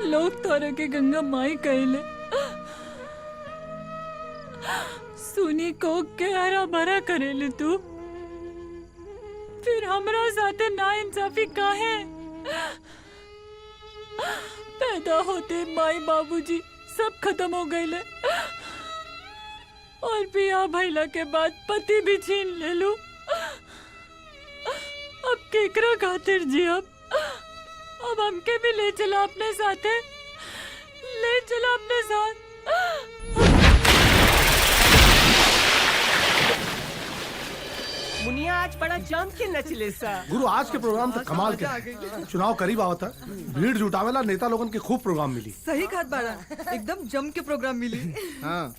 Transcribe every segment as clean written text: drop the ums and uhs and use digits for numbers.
लोग तोरा के गंगा माई कहले, सुनी को के हरा भरा करेले तू, फिर हमरा साथे ना इंसाफी काहे? पैदा होते माई बाबूजी सब खत्म हो गईले और बियाह भइला के बाद पति भी छीन ले लू। अब केकरा खातिर जियब? अब हमके भी ले चला अपने साथे, ले चला अपने साथ। मुनिया आज बड़ा जम के नचले सा। गुरु आज के प्रोग्राम तो कमाल के। चुनाव करीब आवत है, भीड़ जुटावेला नेता लोगन के खूब प्रोग्राम मिली। सही बात बाड़ा, एकदम जम के प्रोग्राम मिली। हाँ,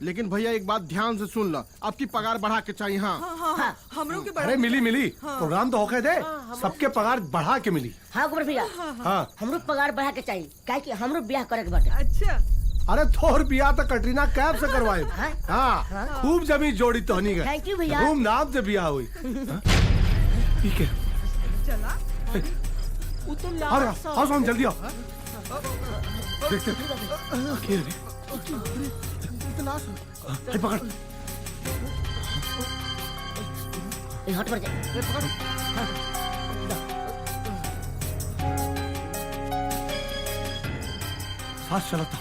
लेकिन भैया एक बात ध्यान से सुन ला, आपकी पगार बढ़ा के चाहिए। हाँ हाँ, हमरों के अरे मिली प्रोग्राम तो होके दे, सबके पगार बढ़ा के मिली। हाँ गुरु भैया, हाँ हमरो पगार बढ़ा के चाहिए, काहे कि हमरो ब्याह करे के बाटे। अच्छा, अरे तोर बियाह तो कटरीना कैफ से करवाए। हाँ खूब जमी जोड़ी तोहनी गए, थैंक यू भैया। धूमधाम से बियाह हुई। ठीक है चला। अरे आओ सोम जल्दी आओ, देखते पकड़। हट पर जा। सांस चलाता,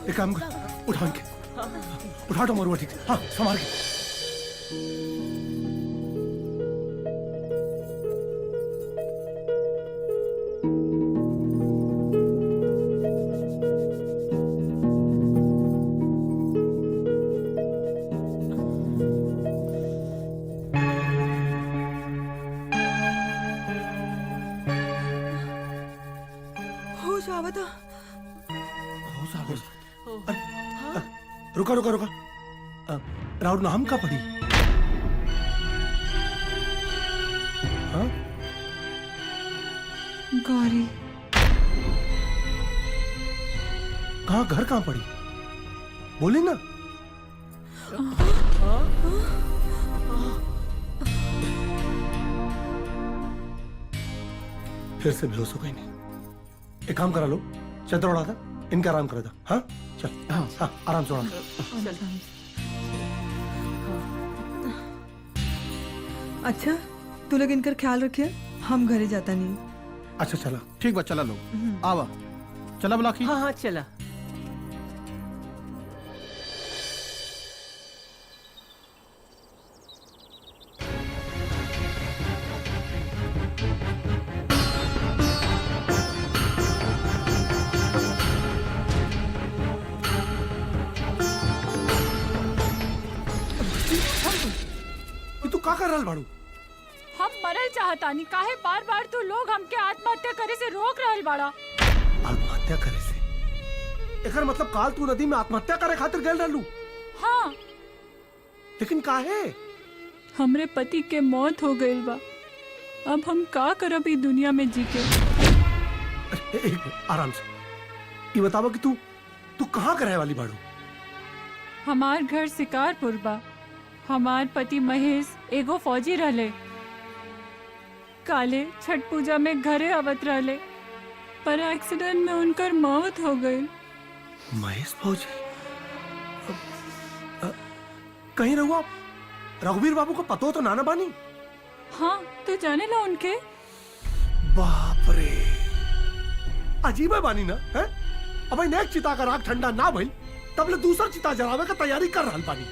एक काम कर, उठा तो मरुआ। ठीक, हाँ संभाल के। रुका राहुल नाम का पड़ी? हाँ? गौरी। कहाँ, घर कहाँ पड़ी? बोली ना। फिर से बेहोश हो गई नहीं। एक काम करा लो, चदर उड़ा था, इनका आराम करा था। हाँ चल, हाँ आराम से उड़ा। अच्छा, तू लोग इनका ख्याल रखिए, हम घरे जाता नहीं। अच्छा चला, ठीक बा, चला लो। आवा, चला बुलाकी। हाँ हाँ चला। का कर रहल बाड़ू? हम मरल चाहतानी, काहे बार बार तू लोग हमके आत्महत्या करे से रोक रहल बाड़ा? आत्महत्या करे से? एकर मतलब काल तू नदी में आत्महत्या करे खातिर गेल रहलू? हाँ, लेकिन काहे? हमरे पति के मौत हो गई बा। अब हम का करब ई दुनिया में जी के? एक मिनट, आराम से ये बतावा कि तू कहाँ के रहे वाली बाड़ू? हमार घर शिकारपुर बा। हमार पति महेश एगो फौजी रहले। काले छठ पूजा में घरे आवत रहले, पर एक्सीडेंट में उनकर मौत हो गई। महेश फौजी? कहीं रहुआ रघुवीर बाबू को पतो तो नाना बानी? हाँ, तू जाने ला उनके? बाप रे, अजीब है बानी ना है? अब नेक चिता का राग ठंडा ना भइल तबले दूसरा चिता जलावे का तैयारी कर रहल बानी।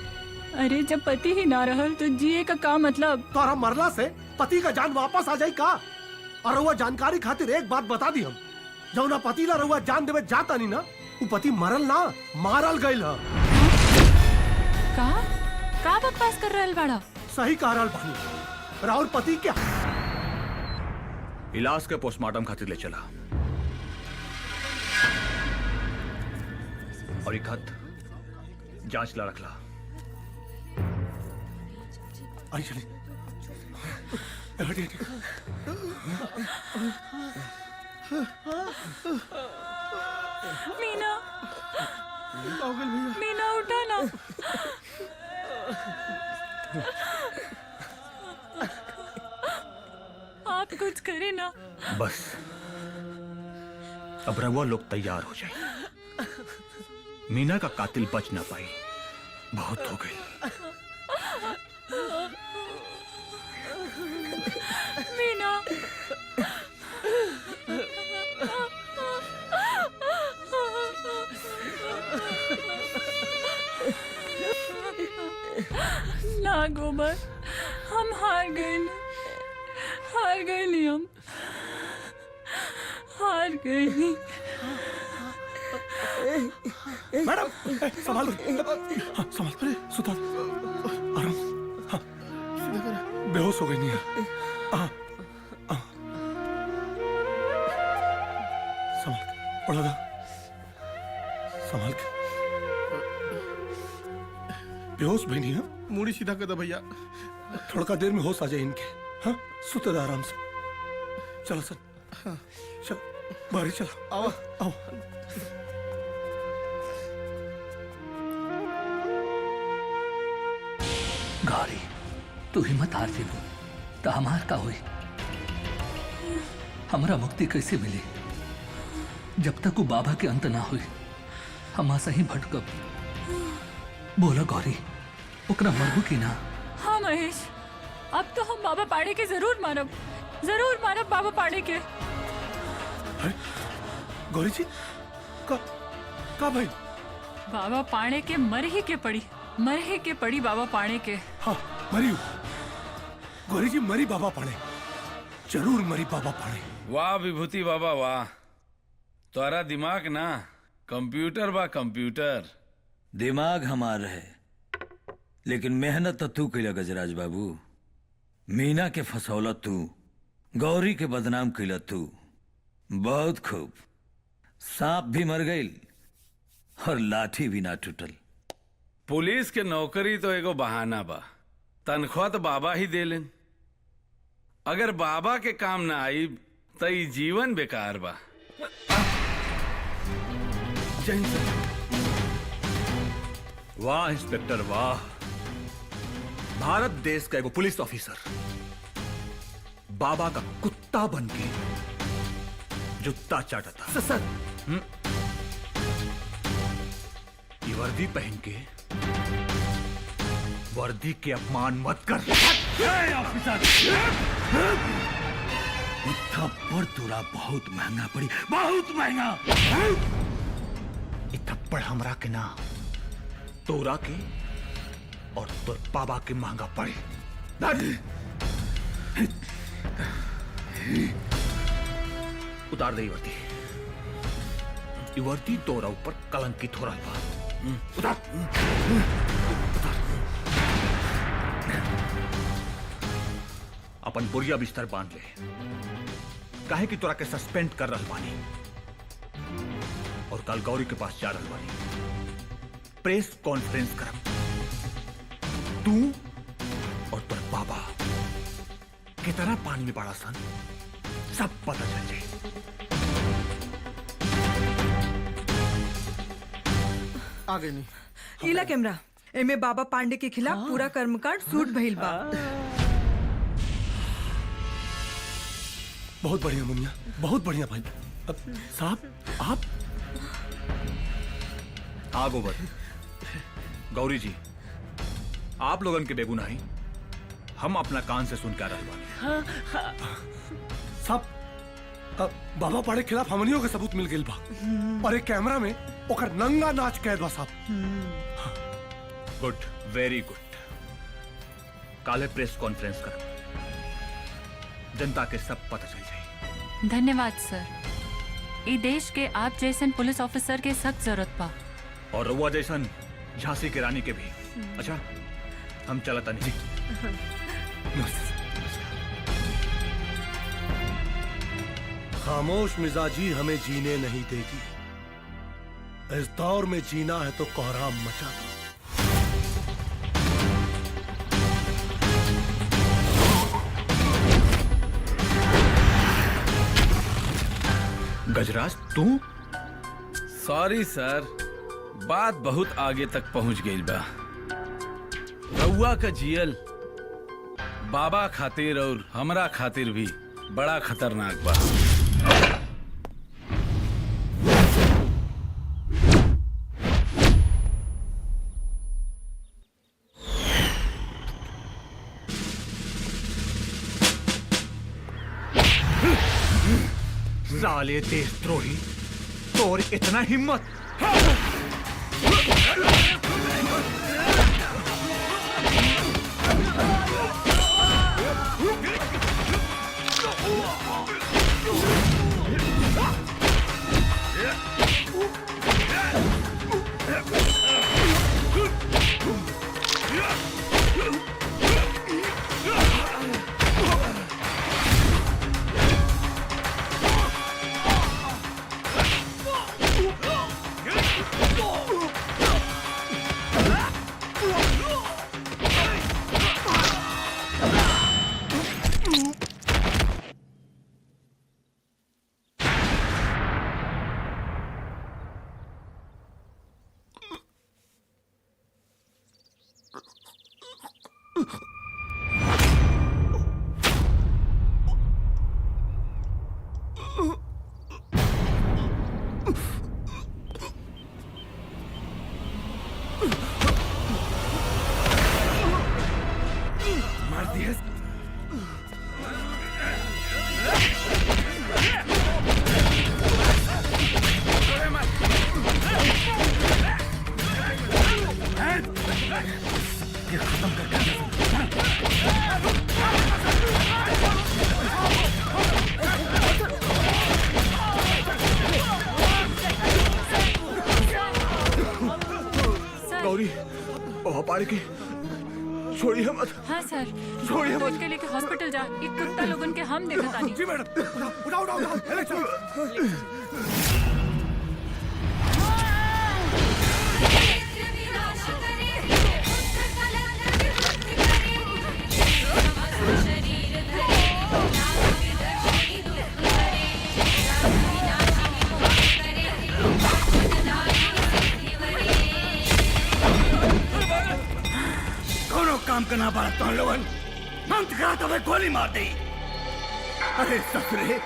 अरे जब पति ही ना रहल तो जिए का का मतलब? तोरा मरला से पति का जान वापस आ जाई का? और रहुआ जानकारी खातिर एक बात बता दी हम, जौना पति ला रहुआ जान देवे जाता नहीं ना, वो पति मरल ना मारल गइल ह। का बकवास कर रहल बाड़ा? सही कह रहल बानी। राहुल पति क्या इलाज के पोस्टमार्टम खातिर ले चला और एक खत जांच ला रखला। आई चली मीना, मीना उठा ना। आप कुछ करें ना। बस अब रहुआ लोग तैयार हो जाए। मीना का कातिल बच ना पाई, बहुत हो गई। मीना, ना गोबर, हम हार गए नहीं, हम हार गए नहीं। मैडम संभाल, हाँ, संभाल पर सुता आराम। हाँ, बेहोश हो गई नहीं है। हाँ, हाँ, संभाल के पड़ा था, संभाल के। बेहोश भी नहीं है? मुड़ी सीधा कर दो भैया। थोड़ा देर में होश आ जाए इनके। हाँ, सुते रहो आराम से। चलो सर, हाँ, चलो बाहर ही चलो। आओ आओ। गौरी, तू हिम्मत हार जेबू तो हमार का हुई? हमरा मुक्ति कैसे मिली? जब तक वो बाबा के अंत ना हुई हम ऐसा ही भटकब। बोलो गौरी, ओकरा मरबू की ना? हाँ महेश, अब तो हम बाबा पाड़े के जरूर मारब बाबा पाड़े के। अरे गौरी जी, का भाई? बाबा पाड़े के मर ही के पड़ी बाबा पाड़े के। हाँ, मरी हूँ गौरी जी, मरी बाबा पाड़े, जरूर मरी बाबा पाड़े। वाह विभूति बाबा वाह, तोरा दिमाग ना कंप्यूटर बा कंप्यूटर। दिमाग हमार है लेकिन मेहनत तो तू कैला गजराज बाबू। मीना के फसौला तू, गौरी के बदनाम कैला तू। बहुत खूब, सांप भी मर गई और लाठी भी ना टूटल। पुलिस के नौकरी तो एगो बहाना बा, तनख्वाह तो बाबा ही देलन। अगर बाबा के काम ना आई तो ई जीवन बेकार बा। जय हिंद सर। वाह इंस्पेक्टर वाह, भारत देश का एगो पुलिस ऑफिसर बाबा का कुत्ता बन के जूता चाटता। सर ये वर्दी पहन के वर्दी के अपमान मत कर। ऑफिसर, थप्पड़ तोरा बहुत महंगा पड़ी, बहुत महंगा। ये थप्पड़ हमरा के ना, तोरा के और तोर बाबा के महंगा पड़े। उतार दे वर्दी, ये वर्दी तोरा ऊपर कलंकित हो रहा बा। उतार। अपन बुरिया बिस्तर बांध ले, काहे कि तोरा के सस्पेंड कर रहल बानी और कल गौरी के पास जा रहल बानी। प्रेस कॉन्फ्रेंस करब, तू और तोर बाबा कितना पानी में पड़ा सन सब पता चल जाए। आगे नहीं। इला कैमरा एमे बाबा पांडे के खिलाफ पूरा कर्मकांड सूट भइल बा। बहुत बढ़िया मुनिया, बहुत बढ़िया भाई। अब साहब आप आगो बढ़। गौरी जी, आप लोगन के बेगुनाही हम अपना कान से सुन के आ रहल बानी। साहब बाबा पाड़े खिलाफ हमनियों के सबूत मिल गइल बा और एक कैमरा में ओकर नंगा नाच कैद बा साहब। Good, very good. काले प्रेस कॉन्फ्रेंस कर, जनता के सब पता चल जाए। धन्यवाद सर, ई देश के आप जैसन पुलिस ऑफिसर के सख्त जरूरत बा। और रउआ जैसन झांसी की रानी के भी। अच्छा, हम चलता नहीं। खामोश मिजाजी हमें जीने नहीं देगी। इस दौर में जीना है तो कोहराम मचा दो। गजराज तू? सॉरी सर, बात बहुत आगे तक पहुंच गई बा। रउआ का जियल बाबा खातिर और हमरा खातिर भी बड़ा खतरनाक बा। साले देशद्रोही, तोर इतना हिम्मत! गौरी, पाड़ के छोड़िए मत। हाँ सर, छोड़िए मत। इनके लेके हॉस्पिटल जा। ये कुत्ता लोगन के हम देखा तानी। जी मैडम, उठाओ उठाओ उठाओ, पहले चलो। काम करना पड़ा तो लोगन मंत करा तो गोली मार दी। अरे ससुरे,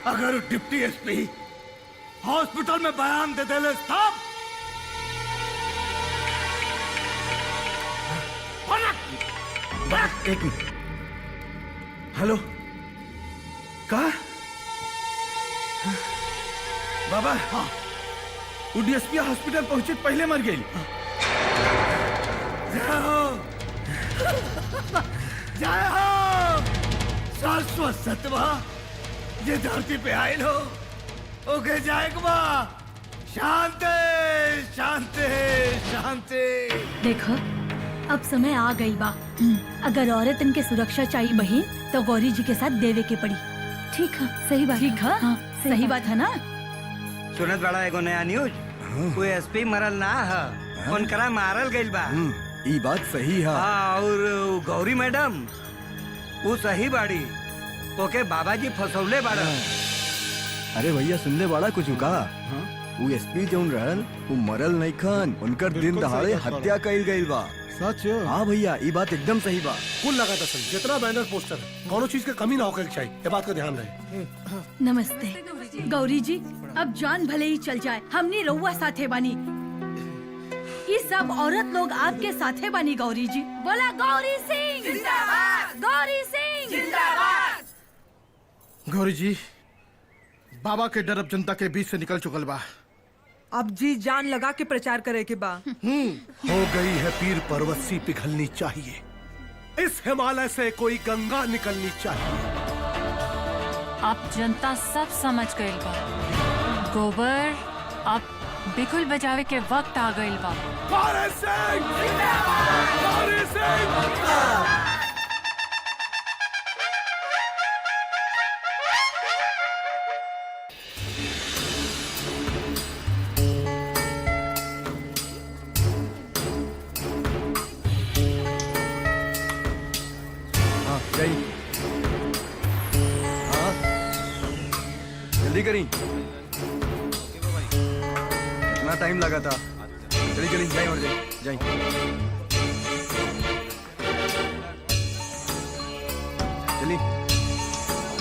अगर डिप्टी एसपी हॉस्पिटल में बयान दे दे साहब, एक मिनट। हेलो, कहा बाबा? हाँ, वो डीएसपी हॉस्पिटल पहुंचे पहले मर गई। जय हो शाश्वत सत्वा, ये धरती पे आए लो ओके जाएगा। शांति शांति शांति। देखो, अब समय आ गई बा। अगर औरत इनके सुरक्षा चाहिए बहन तो गौरी जी के साथ देवे के पड़ी। ठीक है, सही बात। ठीक है, हाँ, सही बात है ना। सुनत बड़ा एगो नया न्यूज, कोई एसपी मरल ना है, उनकरा मारल गइल बा। ई बात सही है। हाँ, और गौरी मैडम वो सही बाड़ी, ओके बाबा जी फसौले बाड़ा। अरे भैया सुन ले बड़ा कुछ का। वो एसपी जौन रहल वो मरल नहीं खन, उनकर दिन दहाड़े हत्या कइल गइल बा। सच। हाँ भैया ई बात एकदम सही बा। कुल लगा था सर, जितना बैनर पोस्टर है कोनो चीज की कमी ना होकर चाहिए, ये बात का ध्यान रहे। नमस्ते गौरी जी। अब जान भले ही चल जाए, हमने रउआ साथे बानी। ये सब औरत लोग आपके साथे बानी गौरी जी। बोला गौरी सिंह जिंदाबाद, गौरी सिंह जिंदाबाद। गौरी जी, बाबा के डर अब जनता के बीच से निकल चुकल बा। अब जी जान लगा के प्रचार करे के बा। हो गई है पीर पर्वत सी पिघलनी चाहिए, इस हिमालय से कोई गंगा निकलनी चाहिए। अब जनता सब समझ गइल बा। गोबर अब बिगुल बजावे के वक्त आ गइल बा। गौरी सिंह जिंदाबाद, गौरी सिंह। जल्दी करी, इतना टाइम लगा था। चली चली जाए और जाए। चली,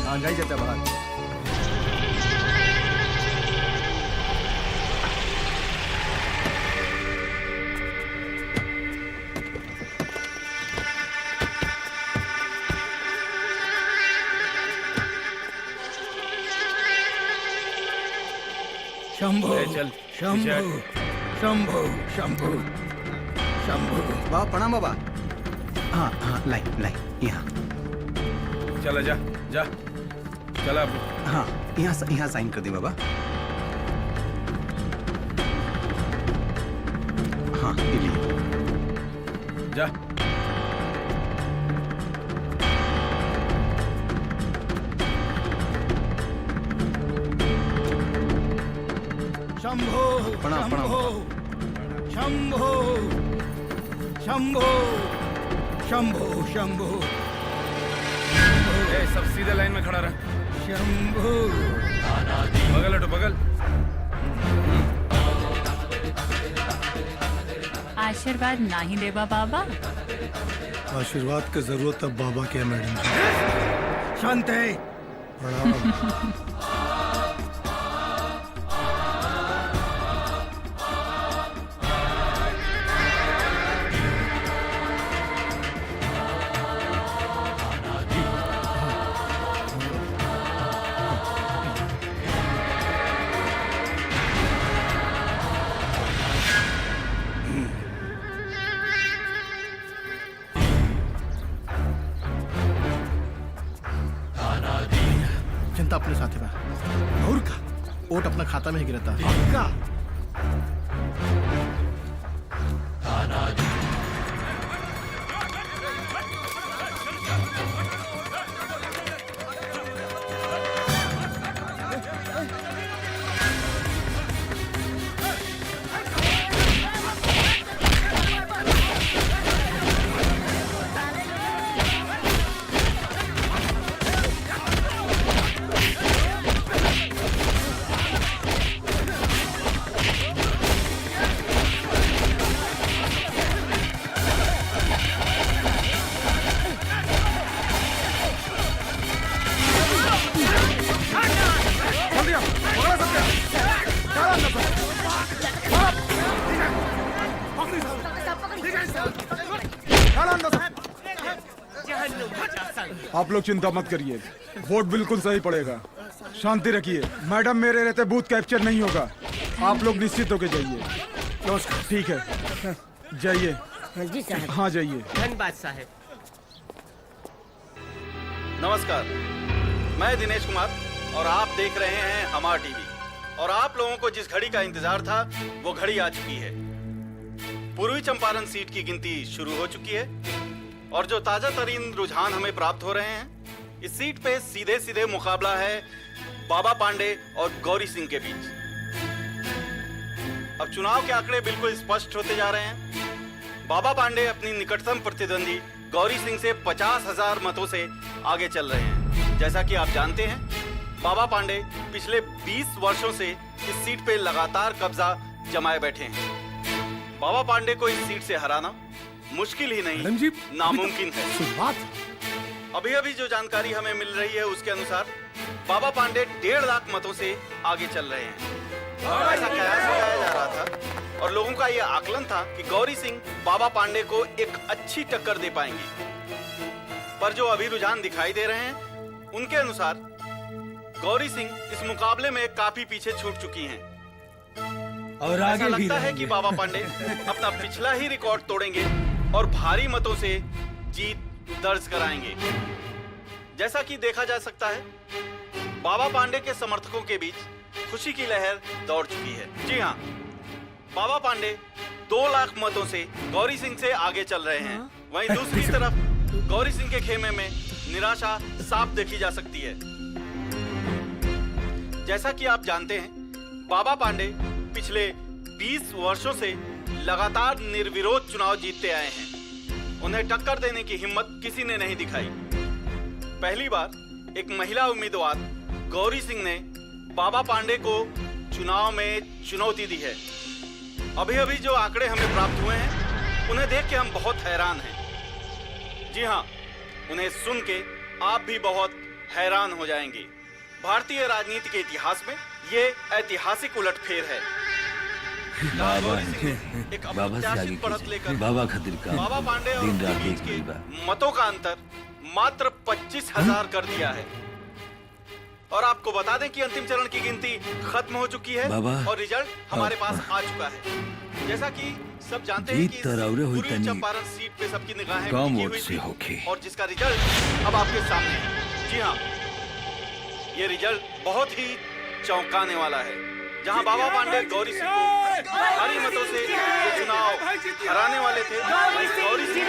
हाँ जाई जाता बाहर। शंभो चल, शंभो शंभो शंभो शंभो। बाबा प्रणाम बाबा। हाँ हाँ, लाई लाई यहाँ। चला जा जा, चला। हाँ, यहाँ साइन कर दी बाबा। हाँ, ये लिए। जा। शंभो प्रणाम प्रणाम। शंभो शंभो शंभो शंभो। ए, सब सीधे लाइन में खड़ा रह। शंभो। बगल हटो, बगल। आशीर्वाद नहीं देबा बाबा। आशीर्वाद की जरूरत अब बाबा के है मैडम जी। शांत है। प्रणाम। जनता अपने साथ बा। और का वोट अपना खाता में ही गिरता। का आप लोग चिंता मत करिए, वोट बिल्कुल सही पड़ेगा। शांति रखिए। मैडम मेरे रहते बूथ कैप्चर नहीं होगा। आप लोग निश्चित होके जाइए। नमस्कार। ठीक है, जाइए। जी साहब। हाँ जाइए। धन्यवाद साहब। नमस्कार, मैं दिनेश कुमार और आप देख रहे हैं हमारा टीवी। और आप लोगों को जिस घड़ी का इंतजार था वो घड़ी आ चुकी है। पूर्वी चंपारण सीट की गिनती शुरू हो चुकी है और जो ताजा तरीन रुझान हमें प्राप्त हो रहे हैं, इस सीट पे सीधे सीधे मुकाबला है बाबा पांडे और गौरी सिंह के बीच। अब चुनाव के आंकड़े बिल्कुल स्पष्ट होते जा रहे हैं। बाबा पांडे अपनी निकटतम प्रतिद्वंदी गौरी सिंह से 50,000 मतों से आगे चल रहे हैं। जैसा कि आप जानते हैं, बाबा पांडे पिछले 20 वर्षों से इस सीट पे लगातार कब्जा जमाए बैठे हैं। बाबा पांडे को इस सीट से हराना मुश्किल ही नहीं, नामुमकिन है। अभी अभी जो जानकारी हमें मिल रही है उसके अनुसार बाबा पांडे 1.5 लाख मतों से आगे चल रहे हैं। ऐसा कयास लगाया जा रहा था और लोगों का यह आकलन था कि गौरी सिंह बाबा पांडे को एक अच्छी टक्कर दे पाएंगी। पर जो अभी रुझान दिखाई दे रहे हैं उनके अनुसार गौरी सिंह इस मुकाबले में काफी पीछे छूट चुकी हैं। और आगे ऐसा भी लगता है कि बाबा पांडे अपना पिछला ही रिकॉर्ड तोड़ेंगे और भारी मतों से जीत दर्ज कराएंगे। जैसा कि देखा जा सकता है, बाबा पांडे के समर्थकों के बीच खुशी की लहर दौड़ चुकी है। जी हाँ, बाबा पांडे 2 लाख मतों से गौरी सिंह से आगे चल रहे हैं। वहीं दूसरी तरफ गौरी सिंह के खेमे में निराशा साफ देखी जा सकती है। जैसा कि आप जानते हैं, बाबा पांडे पिछले 20 वर्षों से लगातार निर्विरोध चुनाव जीतते आए हैं। उन्हें टक्कर देने की हिम्मत किसी ने नहीं दिखाई। पहली बार एक महिला उम्मीदवार गौरी सिंह ने बाबा पांडे को चुनाव में चुनौती दी है। अभी अभी जो आंकड़े हमें प्राप्त हुए हैं उन्हें देख के हम बहुत हैरान हैं। जी हाँ, उन्हें सुन के आप भी बहुत हैरान हो जाएंगे। भारतीय राजनीति के इतिहास में ये ऐतिहासिक उलटफेर है। एक अप्रत्याशित बढ़त लेकर बाबा खातिर का बाबा पांडे और दिन रात उनके बीच एक के बा। मतों का अंतर मात्र 25,000 कर दिया है। और आपको बता दें कि अंतिम चरण की गिनती खत्म हो चुकी है बाबा। और रिजल्ट हमारे पास आ चुका है। जैसा कि सब जानते हैं जीत कि तो राउरे हुई पूर्वी तनी चंपारण सीट पे सबकी निगाहें कम टिकी वोट हुई से थी होके। और जिसका रिजल्ट अब आपके सामने है। जी हाँ, ये रिजल्ट बहुत ही चौंकाने वाला है। जहां बाबा पांडे गौरी सिंह को भारी मतों से ये चुनाव हराने वाले थे, वहीं गौरी सिंह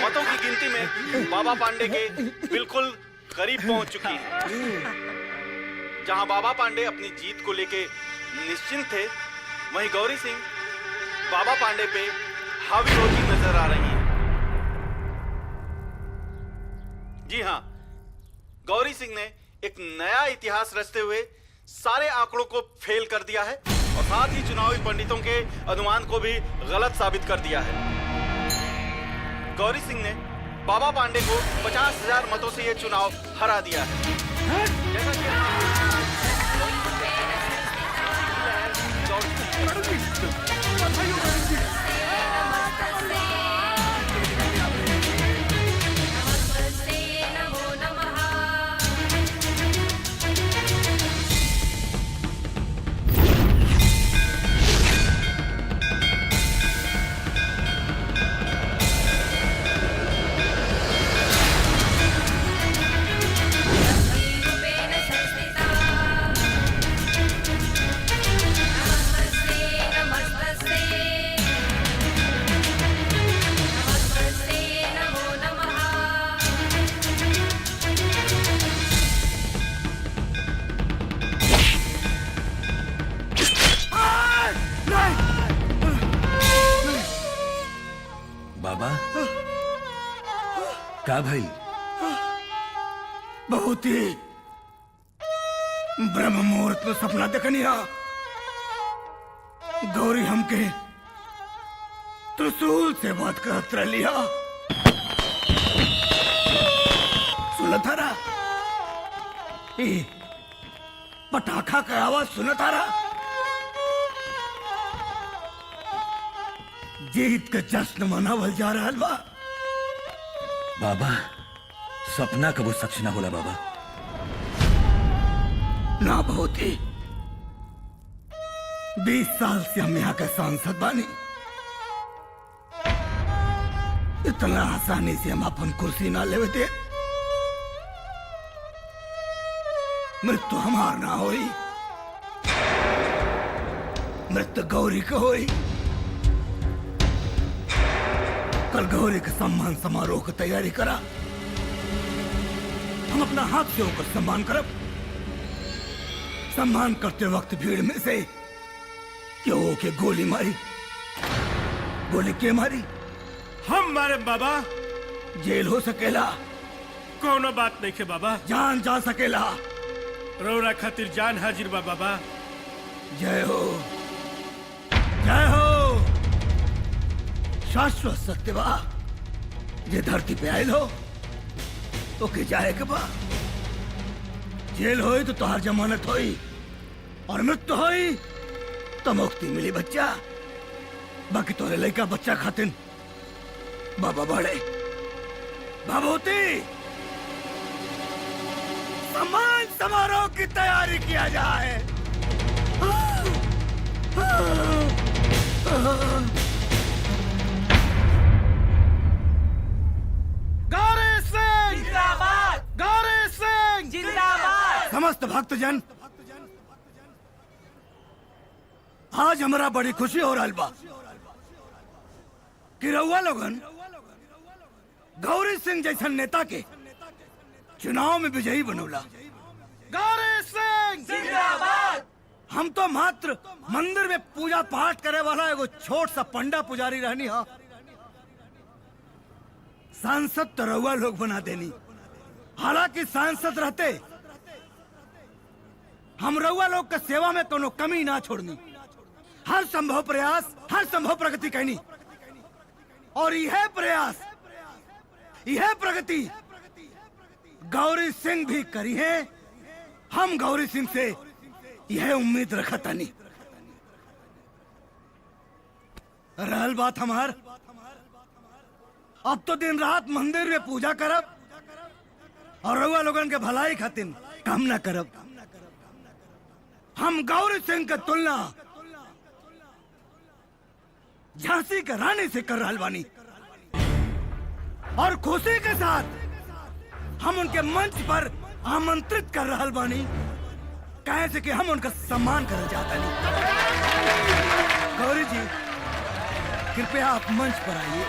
मतों की गिनती में बाबा पांडे के बिल्कुल करीब पहुंच चुकी हैं। जहां बाबा पांडे अपनी जीत को लेके निश्चिंत थे, वहीं गौरी सिंह बाबा पांडे पे हावी होती नजर आ रही हैं। जी हां, गौरी सिंह ने एक नया इतिहास रचते हुए सारे आंकड़ों को फेल कर दिया है और साथ ही चुनावी पंडितों के अनुमान को भी गलत साबित कर दिया है। गौरी सिंह ने बाबा पांडे को 50,000 मतों से यह चुनाव हरा दिया है। जैसा कि बाबा का भाई बहुत ही ब्रह्म मुहूर्त में सपना देखनी हा। गौरी हमके त्रिशूल से बात करत रहिया। सुनत हरा ए पटाखा का आवाज सुनत हरा। जीत के जश्न मनावल जा रहा बा। बाबा सपना कबो सच ना होला बाबा। ना बहुत ही 20 साल से हम यहाँ के सांसद बानी। इतना आसानी से हम अपन कुर्सी ना लेवे दे। मृत्यु हमार ना होई, मृत्यु गौरी को होई। कल गौरी के सम्मान समारोह की तैयारी करा। हम अपना हाथ से होकर सम्मान करब। सम्मान करते वक्त भीड़ में से क्यों के गोली मारी? गोली के मारी? हम मारे बाबा। जेल हो सकेला? कोनो बात नहीं के बाबा। जान जा सकेला? रौरा खातिर जान हाजिर बा बाबा। जय हो, जय हो। शाश्वत सत्य बा जे धरती पे आयल हो तो के जाए के बा। जेल होई तो तोहार जमानत होई और मृत्यु होई तो मुक्ति मिली बच्चा। बाकी तोरे लड़का बच्चा खातिन बाबा बड़े बाबूती सम्मान समारोह की तैयारी किया जाए। गौरी सिंह जिंदाबाद! गौरी सिंह जिंदाबाद! समस्त भक्तजन, आज हमारा बड़ी खुशी हो रहा बा कि रउआ लोगन गौरी सिंह जैसन नेता के चुनाव में विजयी बनौला। गौरी सिंह जिंदाबाद! हम तो मात्र मंदिर में पूजा पाठ करे वाला एगो छोट सा पंडा पुजारी रहनी हा। सांसद तो रउआ लोग बना देनी। हालांकि सांसद रहते हम रउआ लोग के सेवा में कोनो कमी ना छोड़नी। हर संभव प्रयास, हर संभव प्रगति करनी और यह प्रयास, यह प्रगति गौरी सिंह भी करी है। हम गौरी सिंह से यह उम्मीद रखा तानी। रहल बात हमार, अब तो दिन रात मंदिर में पूजा करब और रउआ लोगन के भलाई खातिर काम ना करब। हम गौरी सिंह के तुलना झांसी के रानी से कर रहल बानी और खुशी के साथ हम उनके मंच पर आमंत्रित कर रहल बानी, कैसे कि हम उनका सम्मान करना चाहता नहीं। गौरी जी, कृपया आप मंच पर आइए।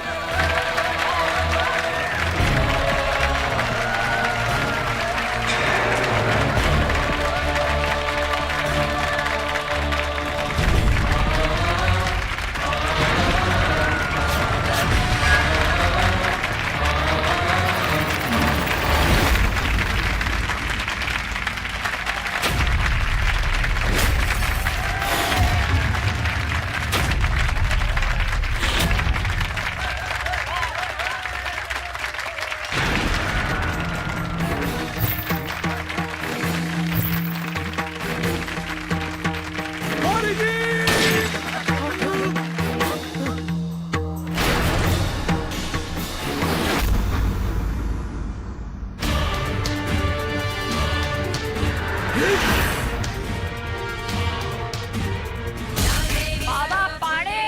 बाबा पाड़े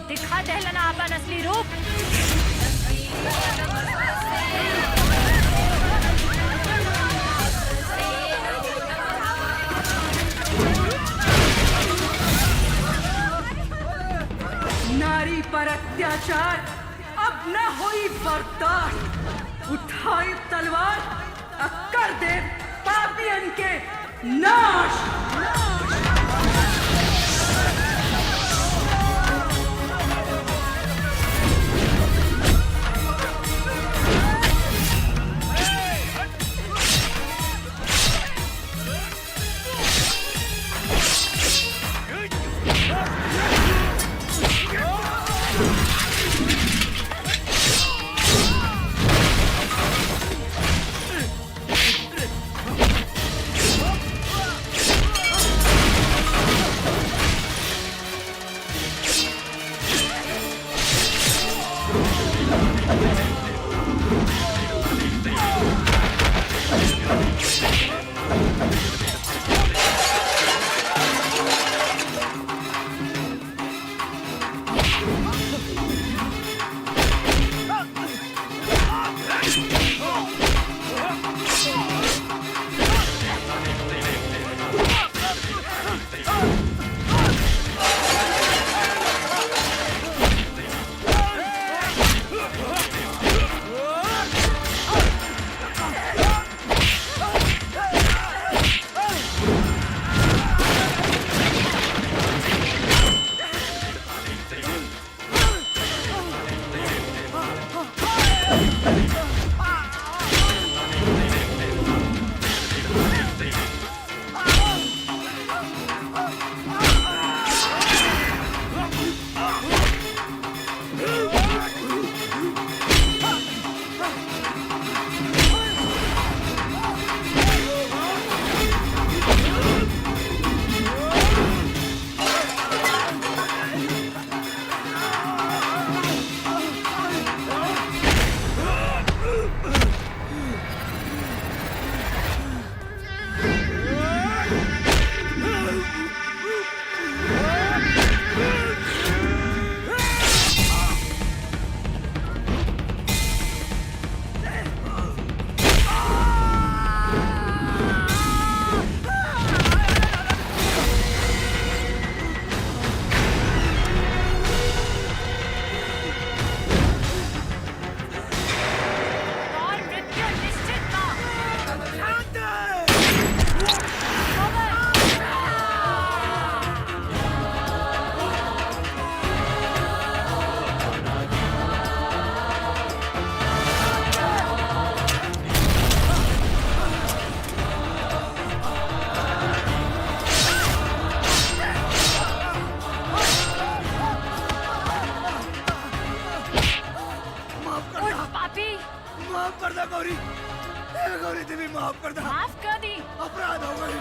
दिखा दहलन आपन असली रूप। नारी पर अत्याचार अब न होई बर्दाश्त। उठाई तलवार अब कर दे पापियन के नाश। कर दो गौरी, गौरी तुम्हें माफ कर दो। माफ कर दी। अपराध हो गई।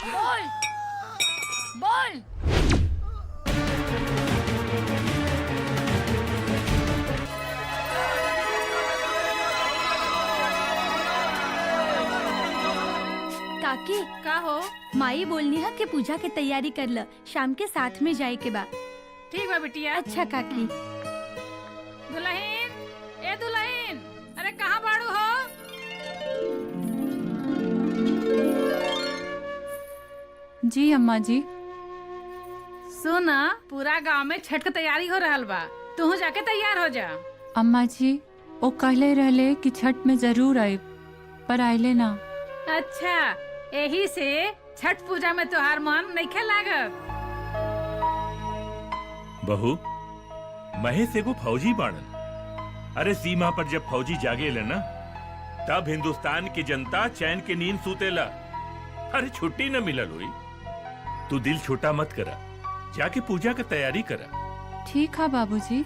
बोल बोल। काकी का हो? माई बोलनी है कि पूजा के तैयारी कर ल, शाम के साथ में जाए के बा। ठीक बा बिटिया। अच्छा काकी। दुल्हन, ए दुल्हन, अरे कहाँ बाड़ू हो? जी अम्मा जी। सुना, पूरा गांव में छठ की तैयारी हो रहल बा, तू जाके तैयार हो जा। अम्मा जी वो कहले रहले कि छठ में जरूर आए, पर आइले ना। अच्छा, यही से छठ पूजा में तोहार मन नइखे लागत। बहू, महेश एगो फौजी बाड़न। अरे सीमा पर जब फौजी जागेला ना, तब हिंदुस्तान की जनता चैन के नींद सूतेला। अरे छुट्टी न मिलल हुई। तू दिल छोटा मत करा, जाके पूजा की तैयारी करा। ठीक है बाबूजी।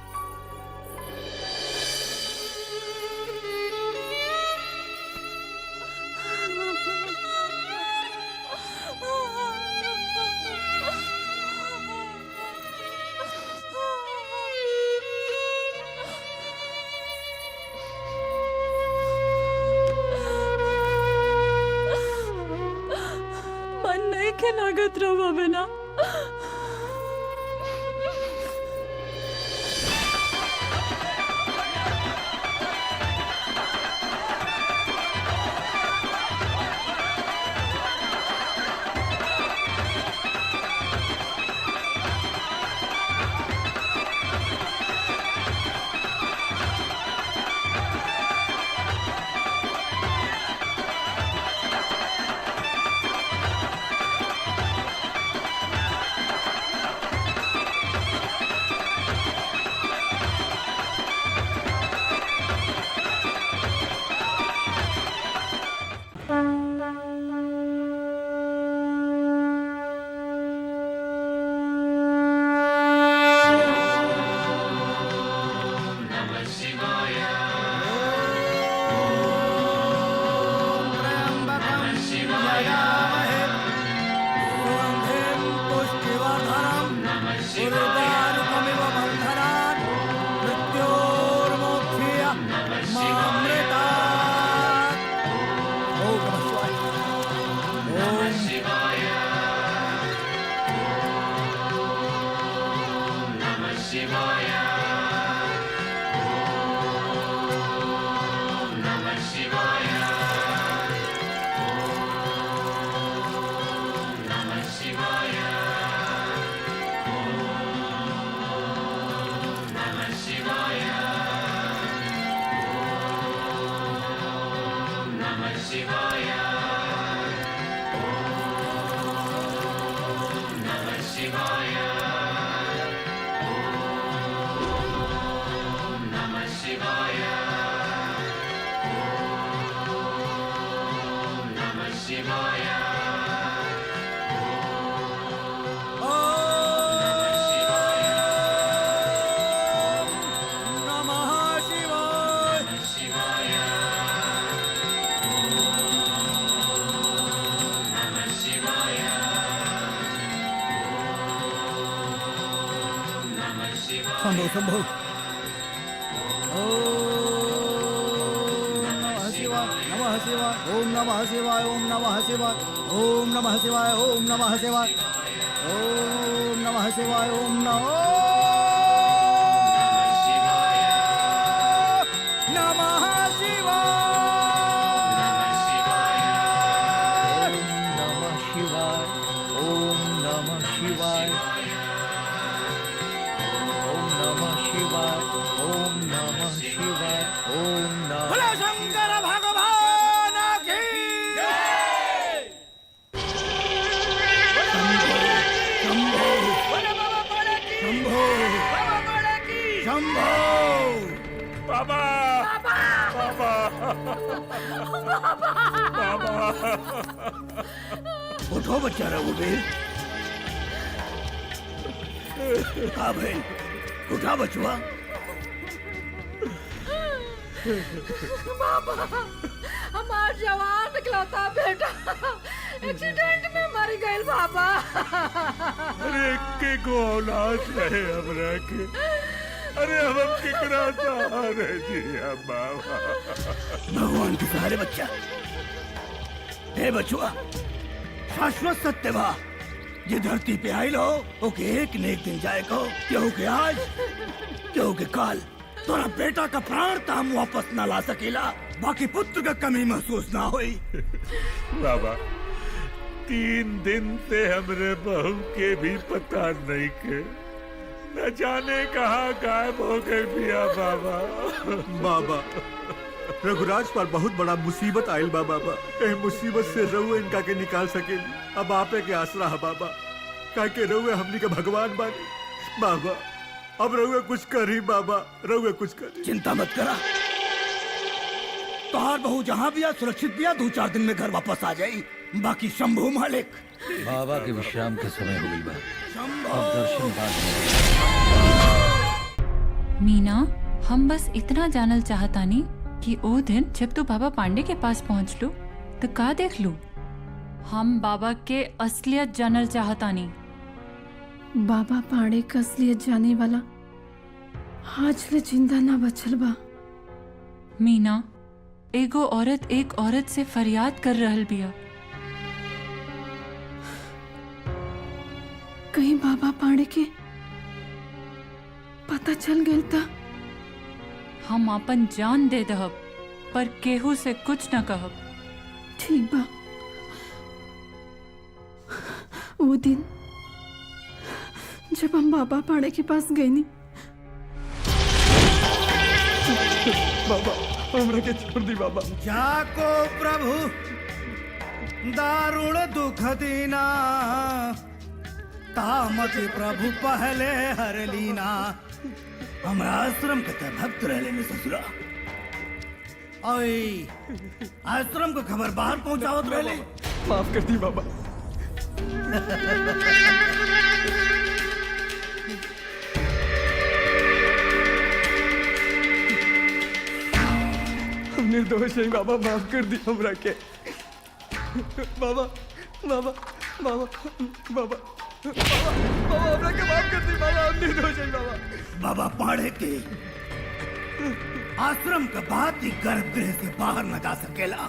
मन नहीं के लागत रहो बिना। शंभो शंभो। नमः शिवाय, ओम नमः शिवाय, ओम नमः शिवाय, ओम नमः शिवाय, ओम नमः शिवाय, ओम नमः शिवाय, ओम नमः शंभो बाबा बाबा बाबा उठो बच्चा रघुबीर। हाँ भाई उठा बचुआ। बाबा हमार जवान निकलता बेटा एक्सीडेंट में मर गए बाबा। अरे के को औलाद रहे हमरा के। अरे हम केकरा सहारे जिया बाबा। भगवान के सहारे बच्चा। हे बचुआ शाश्वत सत्य बा जे धरती पे आइल हो ओके एक न एक दिन जाएगा। केहू के आज केहू के काल। तोरा बेटा का प्राण तो हम वापस न ला सकेला, बाकी पुत्र का कमी महसूस ना हुई। बाबा 3 दिन से हमरे बहू के भी पता नहीं के न जाने कहाँ गायब हो गए पिया बाबा। बाबा रघुराज पर बहुत बड़ा मुसीबत आयल बा बाबा। ए मुसीबत से रउए इनका के निकाल सकेली। अब आपे के आसरा है बाबा, काहे के रउए हमनी के भगवान बानी बाबा। अब रउए कुछ करी बाबा, रउए कुछ करी। चिंता मत करा, तोहार बहू जहाँ भी आ सुरक्षित भी आ 2-4 दिन में घर वापस आ जाई। बाकी शंभू मालिक बाबा के विश्राम के समय हो गई बा। अब दर्शन बाद में। मीना हम बस इतना जानल चाहतानी कि ओ दिन जब तू बाबा पांडे के पास पहुँच लू तो का देख लू। हम बाबा के असलियत जानल चाहतानी। बाबा पांडे का असलियत जाने वाला आज ले जिंदा ना बचल बा। मीना एगो औरत एक औरत से फरियाद कर रहल बिया। कहीं बाबा पांडे के पता चल गया था। हम अपन जान दे दहब पर केहू से कुछ न कहब। ठीक बा। वो दिन जब हम बाबा पांडे के पास गए नी बाबा हमरा के छोड़ दी बाबा। जाको प्रभु दारुण दुख दीना तामति प्रभु पहले हर लीना। हमारा आश्रम के ते भक्त रहले में ससुरा। ओए आश्रम को खबर बाहर पहुंचावत रहले। माफ कर दी बाबा। निर्दोष है बाबा, माफ कर दी हमरा के। बाबा बाबा बाबा बाबा बाबा हमरा के माफ कर दी बाबा, हम निर्दोष है बाबा। बाबा पांडे के आश्रम का बात ही गर्भगृह से बाहर न जा सकेला।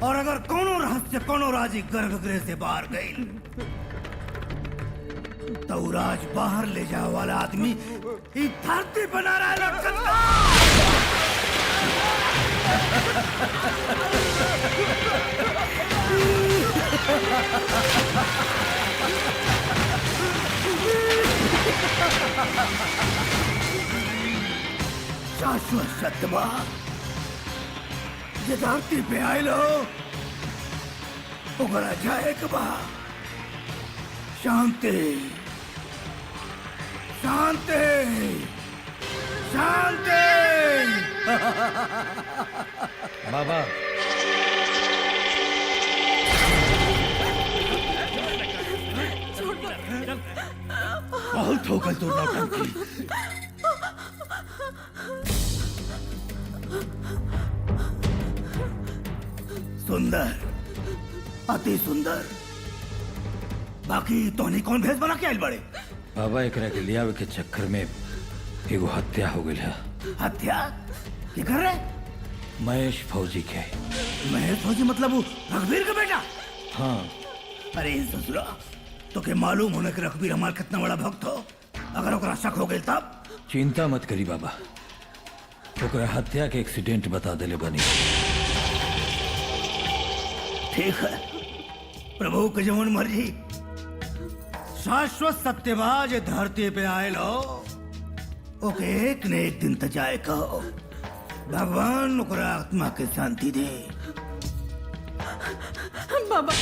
और अगर कोनो रहस्य कोनो राजी गर्भगृह से बाहर गई तो राज बाहर ले जाने वाला आदमी इस धरती बना रहा शाश्वत सत्य जे धरती पे आयल हो ओकरा जाए के बा। शांति शांति शांति। बाबा बहुत हो गई तो नौटंकी। सुंदर अति सुंदर। बाकी तोहनी कौन भेष बना के आइल बड़े? बाबा एकरा के लियावे के चक्कर में एगो हत्या हो गई है। हत्या की कर रहे? महेश फौजी के। महेश फौजी मतलब वो रघुवीर का बेटा? हाँ। अरे ससुरा तो के मालूम होने के रघुवीर हमारा कितना बड़ा भक्त हो। अगर ओकरा शक हो गई तब? चिंता मत करी बाबा, ओकरा हत्या के एक्सीडेंट बता देले बनी। ठीक है प्रभु के जवन मर्जी। शाश्वत सत्यवाज धरती पे आए लो ओके एक न एक दिन तक जाए कहो। भगवान ओकरा आत्मा के शांति दे। बाबा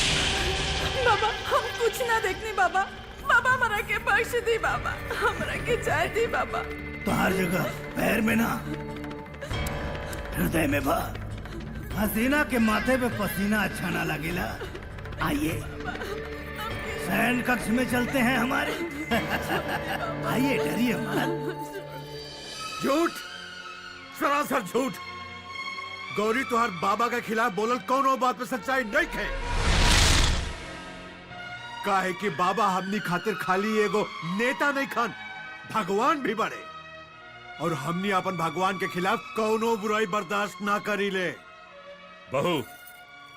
बाबा हम कुछ ना देखनी बाबा, बाबा हमरा के बख्श दी बाबा, हमरा के चाय दी बाबा। तो हर जगह पैर में ना हृदय में बा। हसीना के माथे पे पसीना अच्छा ना लगेला। आइए शयन कक्ष में चलते हैं हमारे। आइए डरिए मत। झूठ, सरासर झूठ। गौरी तुहार बाबा के खिलाफ बोलल कौनो बात पे सच्चाई नहीं है। काहे कि बाबा हमनी खातिर खाली एगो नेता नहीं खान, भगवान भी बड़े। और हमनी अपन भगवान के खिलाफ कौनो बुराई बर्दाश्त ना करी ले। बहू,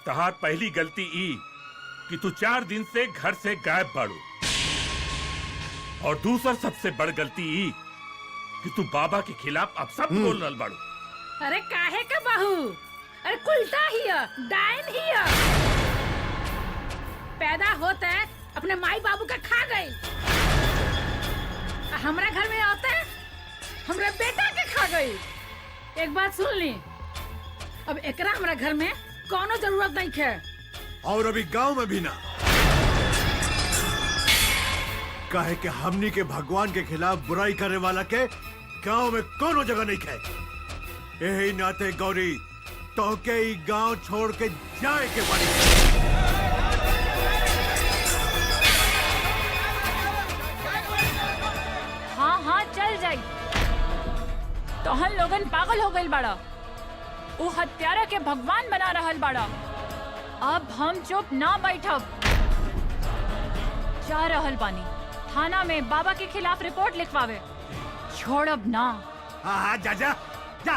तहार पहली गलती ई कि तू 4 दिन से घर से गायब बाड़ू, और दूसर सबसे बड़ गलती ई कि तू बाबा के खिलाफ अब सब बोल रहल बाड़ू। अरे काहे का बहू, अरे कुलटा ही है, डायन ही है। पैदा होता है अपने माई बाबू का खा गई, हमरा घर में आते हैं हमरा बेटा के खा गई। एक बात सुन ली, अब एकरा हमरा घर में कोनो जरूरत नहीं है। और अभी गांव में भी ना। काहे कि हमनी के भगवान के खिलाफ बुराई करने वाला के गांव में कोनो जगह नहीं है। यही नाते गौरी तो के ही गांव छोड़ के जाए के पड़ी। हाँ हाँ चल जाई। तोहन लोगन पागल हो गइल बाड़ा, वो हत्यारा के भगवान बना रहल बाड़ा। अब हम चुप ना बैठब। जा रहल बानी थाना में बाबा के खिलाफ रिपोर्ट लिखवावे। छोड़ब ना। हाँ हाँ जा जा जा।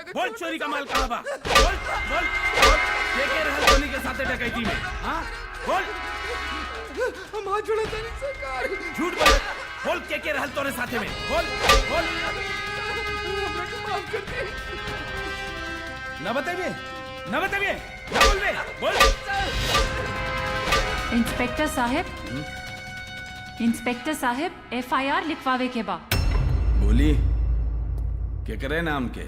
बोल चोरी का माल कहाँ बा? बोल बोल बोल। के रहल धोनी के साथे डकैती में? हाँ बोल। हम हाथ जोड़े तेरी सरकार। झूठ बोल। बोल के रहल तोरे साथे में? बोल बोल। हमरा को माफ कर दे। ना बताइए, ना बताइए, ना बोल बे, बोल। इंस्पेक्टर साहब, इंस्पेक्टर साहब, FIR लिखवावे के बा। बोली के करे नाम के?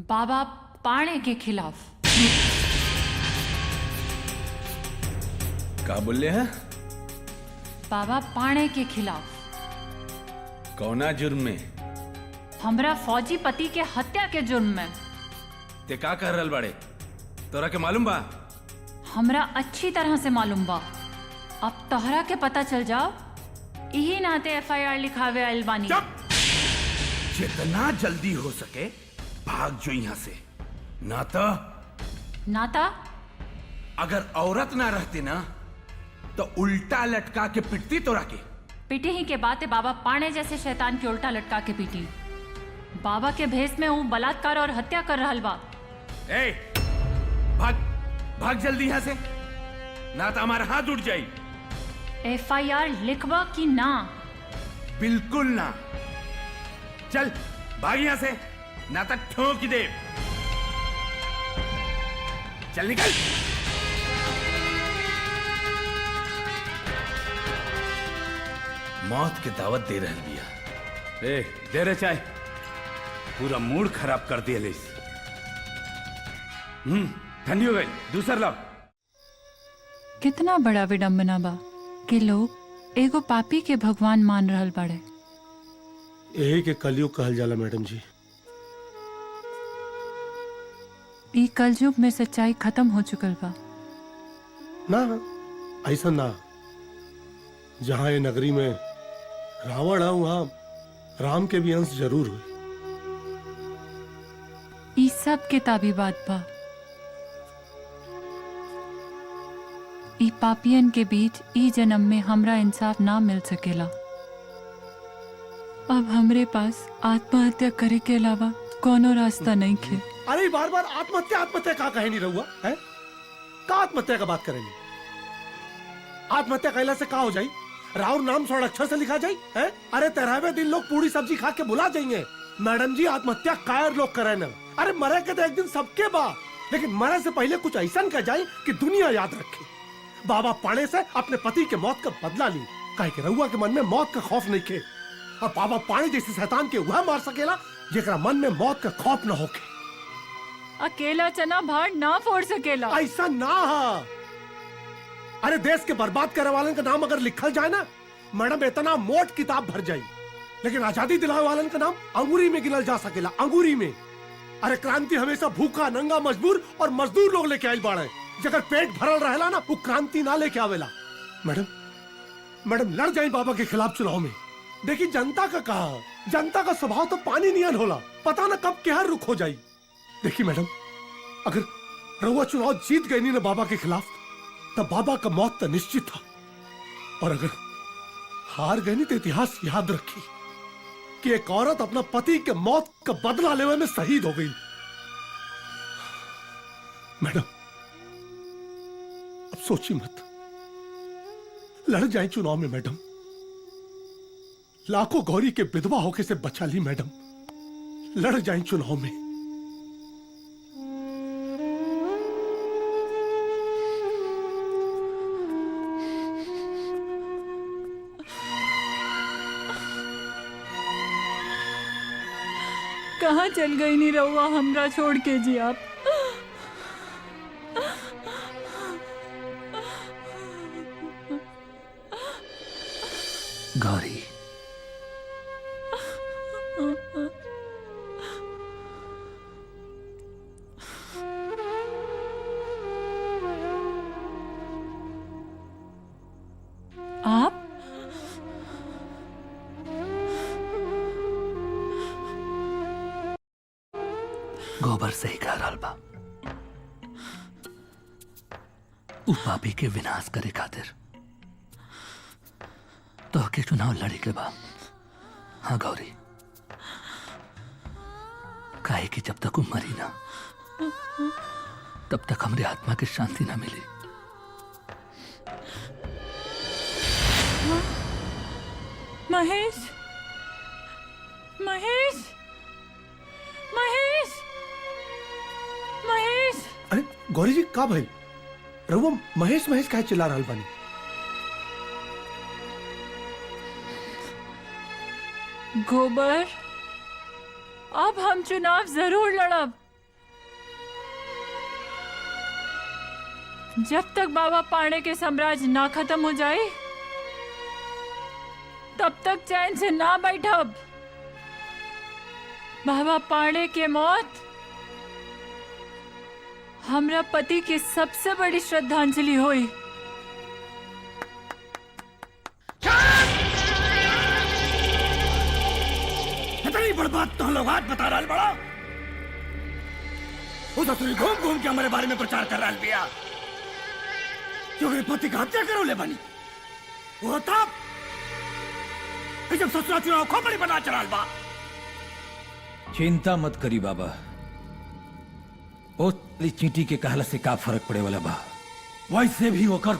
बाबा पाणे के खिलाफ। का बोले हैं? बाबा पाणे के खिलाफ। कौना जुर्म में? हमरा फौजी पति के हत्या के जुर्म में। ते का कर रहल बाड़े? तोरा के मालूम बा? हमरा अच्छी तरह से मालूम बा। अब तोहरा के पता चल जाओ, यही नाते FIR लिखावे आइल बानी। जितना जल्दी हो सके भाग जो यहाँ से। नाता अगर औरत ना रहती ना तो उल्टा लटका के पिटती तोरा के। पीटी ही के बातें बाबा पाणे जैसे शैतान के उल्टा लटका के पीटी। बाबा के भेष में वो बलात्कार और हत्या कर रहल बा। ए, भाग भाग जल्दी यहाँ से, ना तो हमारा हाथ उठ जाई। FIR लिखवा कि ना? बिल्कुल ना। चल भाग यहाँ से, ना तो ठोक दे। चल निकल। मौत की दावत दे रहल बिया। ए, दे रे चाय। पूरा मूड खराब कर दिया लेस। ठंडी हो गई, दूसर लाओ। कितना बड़ा विडंबना बा कि लोग एगो पापी के भगवान मान रहल बाड़े। यही के कलयुग कहल जाला मैडम जी। ई कलयुग में सच्चाई खत्म हो चुकल बा। ना ऐसा ना, जहाँ ये नगरी में रावण है वहाँ राम के भी अंश जरूर हुए। ई सब किताबी बात बा। ई पापियन के बीच ई जन्म में हमरा इंसाफ ना मिल सकेला। अब हमरे पास आत्महत्या करे के अलावा कोनो रास्ता नहीं खे। अरे बार बार आत्महत्या का कहे नहीं रहुआ है? का आत्महत्या का बात करेंगे? आत्महत्या कहला से का हो जाई? राउर नाम 100 अक्षर से लिखा जाई है? अरे 13वें दिन लोग पूरी सब्जी खा के भुला जाएंगे। मैडम जी आत्महत्या कायर लोग करे ना। अरे मरे के तो एक दिन सबके बा, लेकिन मरे से पहले कुछ ऐसा कर जाए कि दुनिया याद रखे। बाबा पाणे से अपने पति के मौत का बदला ली, कहे के रहुआ के मन में मौत का खौफ नहीं खे। और बाबा पाणे जैसे शैतान के वह मार सकेला जेकरा मन में मौत का खौफ न होके। अकेला चना भार ना फोड़ सकेला। ऐसा ना हा। अरे देश के बर्बाद करे वालन का नाम अगर लिखल जाए ना मैडम इतना मोट किताब भर जाई, लेकिन आजादी दिलावे वालन का नाम अंगूरी में गिनल जा सकेला, अंगूरी में। अरे क्रांति हमेशा भूखा नंगा मजबूर और मजदूर लोग लेके आयल बाड़े। जगर पेट भरल रहेला ना वो क्रांति ना लेके आवेला। मैडम लड़ जाए बाबा के खिलाफ चुनाव में। देखिए जनता का कहा, जनता का स्वभाव तो पानी नियन होला, पता ना कब क्या रुख हो जाई। देखिए मैडम, अगर रउआ चुनाव जीत गई नहीं ना बाबा के खिलाफ, तब बाबा का मौत तो निश्चित था। और अगर हार गई नहीं तो इतिहास याद रखी कि एक औरत अपना पति के मौत का बदला लेने में शहीद हो गई। मैडम अब सोची मत, लड़ जाए चुनाव में मैडम। लाखों गौरी के विधवा होके से बचा ली मैडम, लड़ जाए चुनाव में। कहाँ चल गई नहीं रहुआ हमरा छोड़ के जी आप? गौरी, आप गोबर सही कह रहा बा। उ पापी के विनाश करे खातिर तो के चुनाव लड़ी के बा। हाँ गौरी, काहे कि जब तक वो मरी ना तब तक हमारी आत्मा की शांति ना मिली। महेश, महेश, महेश, महेश। अरे गौरी जी का भाई रहुआ महेश महेश काहे चिल्ला रहल बानी? गोबर, अब हम चुनाव जरूर लड़ब। जब तक बाबा पांडे के साम्राज्य ना खत्म हो जाए तब तक चैन से ना बैठब। बाबा पांडे के मौत हमरा पति की सबसे बड़ी श्रद्धांजलि हुई। इतनी बर्बाद तो लोग आज बता रहा बड़ा। उस असुरी घूम घूम के हमारे बारे में प्रचार कर रहा बिया, क्योंकि पति का हत्या करो ले बनी। वो तब जब ससुरा चुनाव खोपड़ी बना चला बा। चिंता मत करी बाबा, ओ चींटी के कहला से का फर्क पड़े वाला बा। वैसे भी होकर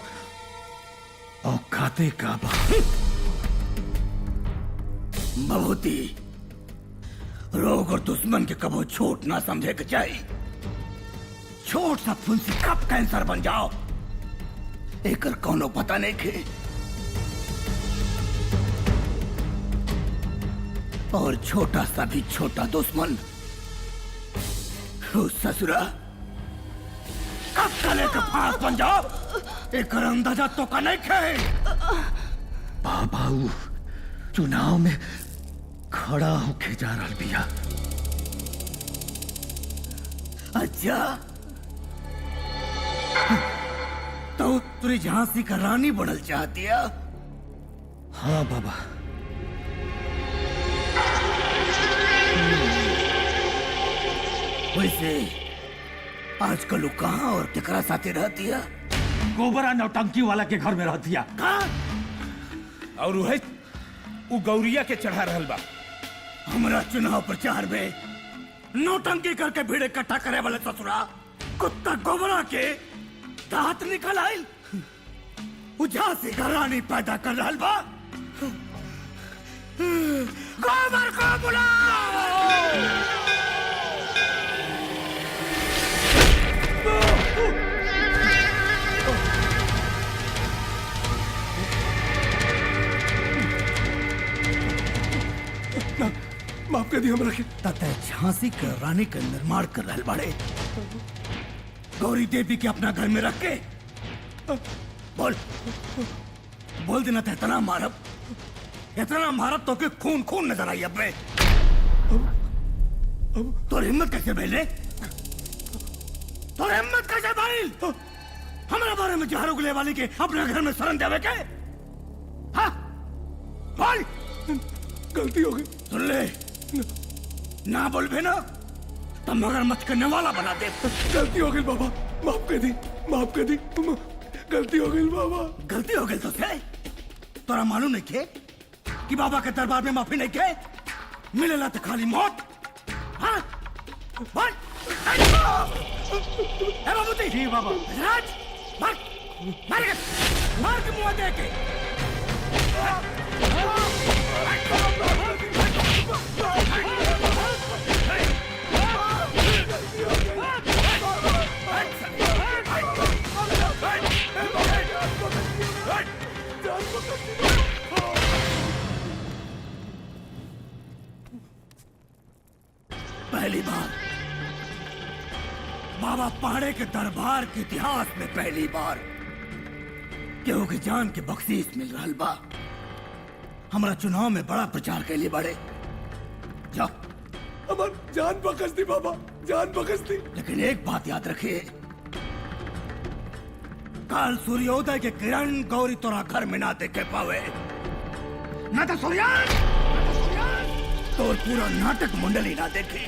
औकाते का बा। बहुती रोग और दुश्मन के कबो छोट ना समझे के चाहिए। छोट सा फुंसी कब कैंसर बन जाओ एकर कोनो पता नहीं के। और छोटा सा भी छोटा दुश्मन उस ससुरा कब कले का फांस बन जाओ एकर अंदाजा तो का नहीं खे। बाबा चुनाव में खड़ा होके जा रहा बिया। अच्छा तो तुरी झांसी का रानी बनल चाहती है? हाँ बाबा। वैसे आजकल वो कहाँ और केकरा साथे रहती है? गोबरा नौटंकी वाला के घर में रहती है। और वह उ गौरिया के चढ़ा रहल बा। हमरा चुनाव प्रचार में नौटंकी करके भीड़ इकट्ठा करे वाले ससुरा कुत्ता गोबरा के दांत निकल आयल। झांसी का रानी पैदा कर रहल बा। गोबर को बुलाओ। माफ कर दी हमरा के। तते झांसी के रानी के निर्माण कर रहल बाड़े, गौरी देवी के अपना घर में रख के। बोल देना था इतना मारब तो के खून खून नजर आई। अब तो हिम्मत कैसे भेले? तो हिम्मत कैसे भाई हमारे बारे में जहर उगले वाली के अपने घर में शरण देवे के? हाँ बोल। गलती हो गई। सुन ले, ना बोल भी ना तो मगरमच्छ करने वाला बना दे। गलती हो गई बाबा, माफ कर दी, माफ कर दी। गलती हो गई बाबा। गलती हो गई तो से तोरा मालूम नहीं के कि बाबा के दरबार में माफी नहीं के मिलेला तो खाली मौत। हाँ बोल। बाबूजी जी बाबा। राज मार मार के मुंह दे के। पहली बार बाबा पांडे के दरबार के इतिहास में पहली बार केहू की जान के बख्शीश मिल रहा बा। हमारा चुनाव में बड़ा प्रचार के लिए बढ़े। जा हमार जान बख्श दी बाबा, जान बख्श दी। लेकिन एक बात याद रखिए, कल सूर्योदय के किरण गौरी तोरा घर में ना देखे पावे, ना तो तो पूरा नाटक मंडली ना देखे।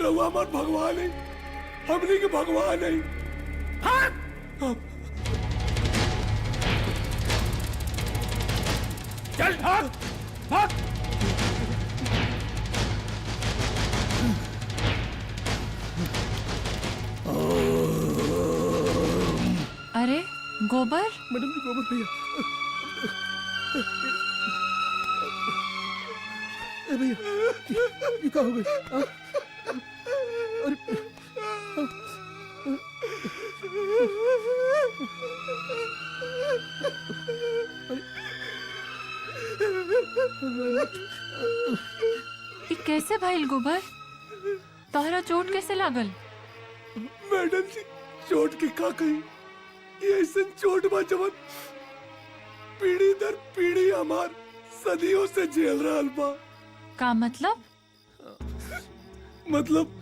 रहुआ हमार भगवान है, हमने के भगवान है। हाँ? चल भाग भाग। अरे गोबर। मैडम जी गोबर भैया। भैया ये क्या हो गई? ये कैसे भाईल गोबर? तोहरा चोट कैसे लागल? मैडम जी चोट की का कही, ये ऐसा चोट बा जवन पीढ़ी दर पीढ़ी हमार सदियों से झेल रहा बा। का मतलब? मतलब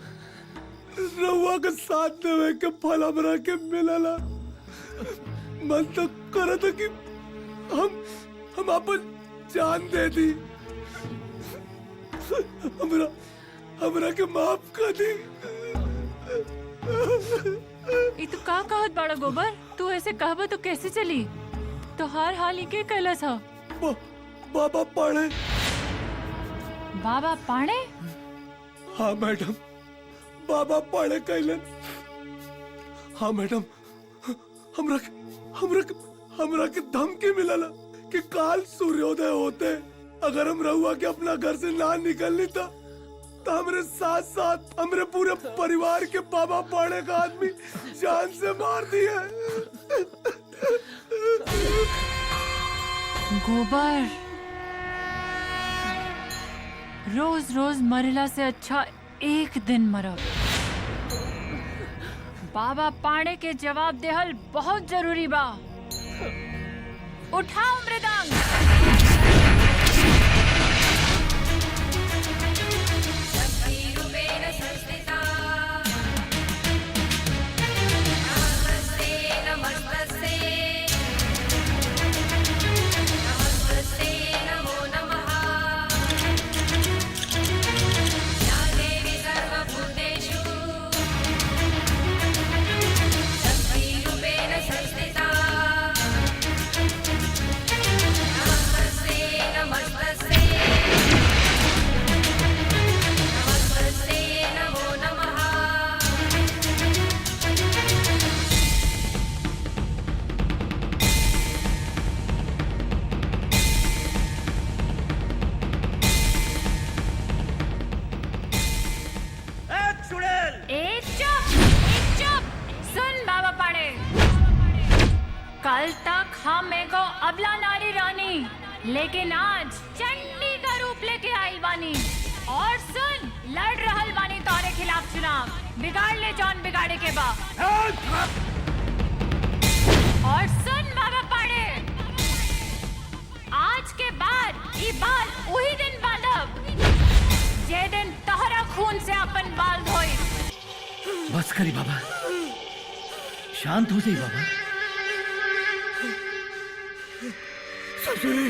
रउआ के साथ देवे के फल हमरा के मिलला। मन तो करत कि हम अपन जान दे दी। हमरा के माफ कर दी। ये तो का कहत बड़ा गोबर? तू ऐसे कहबा तो कैसे चली? तो हर हाल ही के कहला था। बाबा पांडे। बाबा पांडे? हाँ मैडम, बाबा पांडे कहलन। हाँ मैडम, हमरा के धमकी मिलला कि काल सूर्योदय होते अगर हम रहुआ के अपना घर से ना निकलनी था तो हमरे साथ साथ हमरे पूरे परिवार के बाबा पांडे का आदमी जान से मार दिया। गोबर, रोज रोज मरला से अच्छा एक दिन मरब। बाबा पांडे के जवाब देहल बहुत जरूरी बा। उठाओ मृदंग। कल तक हम एगो अबला नारी रानी, लेकिन आज चंडी का रूप लेके आई बानी। और सुन, लड़ रहल बानी तोरे खिलाफ चुनाव, बिगाड़ ले जौन बिगाड़े के बा। और सुन बाबा पाड़े, आज के बाद ई बाल वही दिन बांधब जे दिन तोहरा खून से अपन बाल धोई। बस करी बाबा, शांत हो जाई बाबा। ससुरी,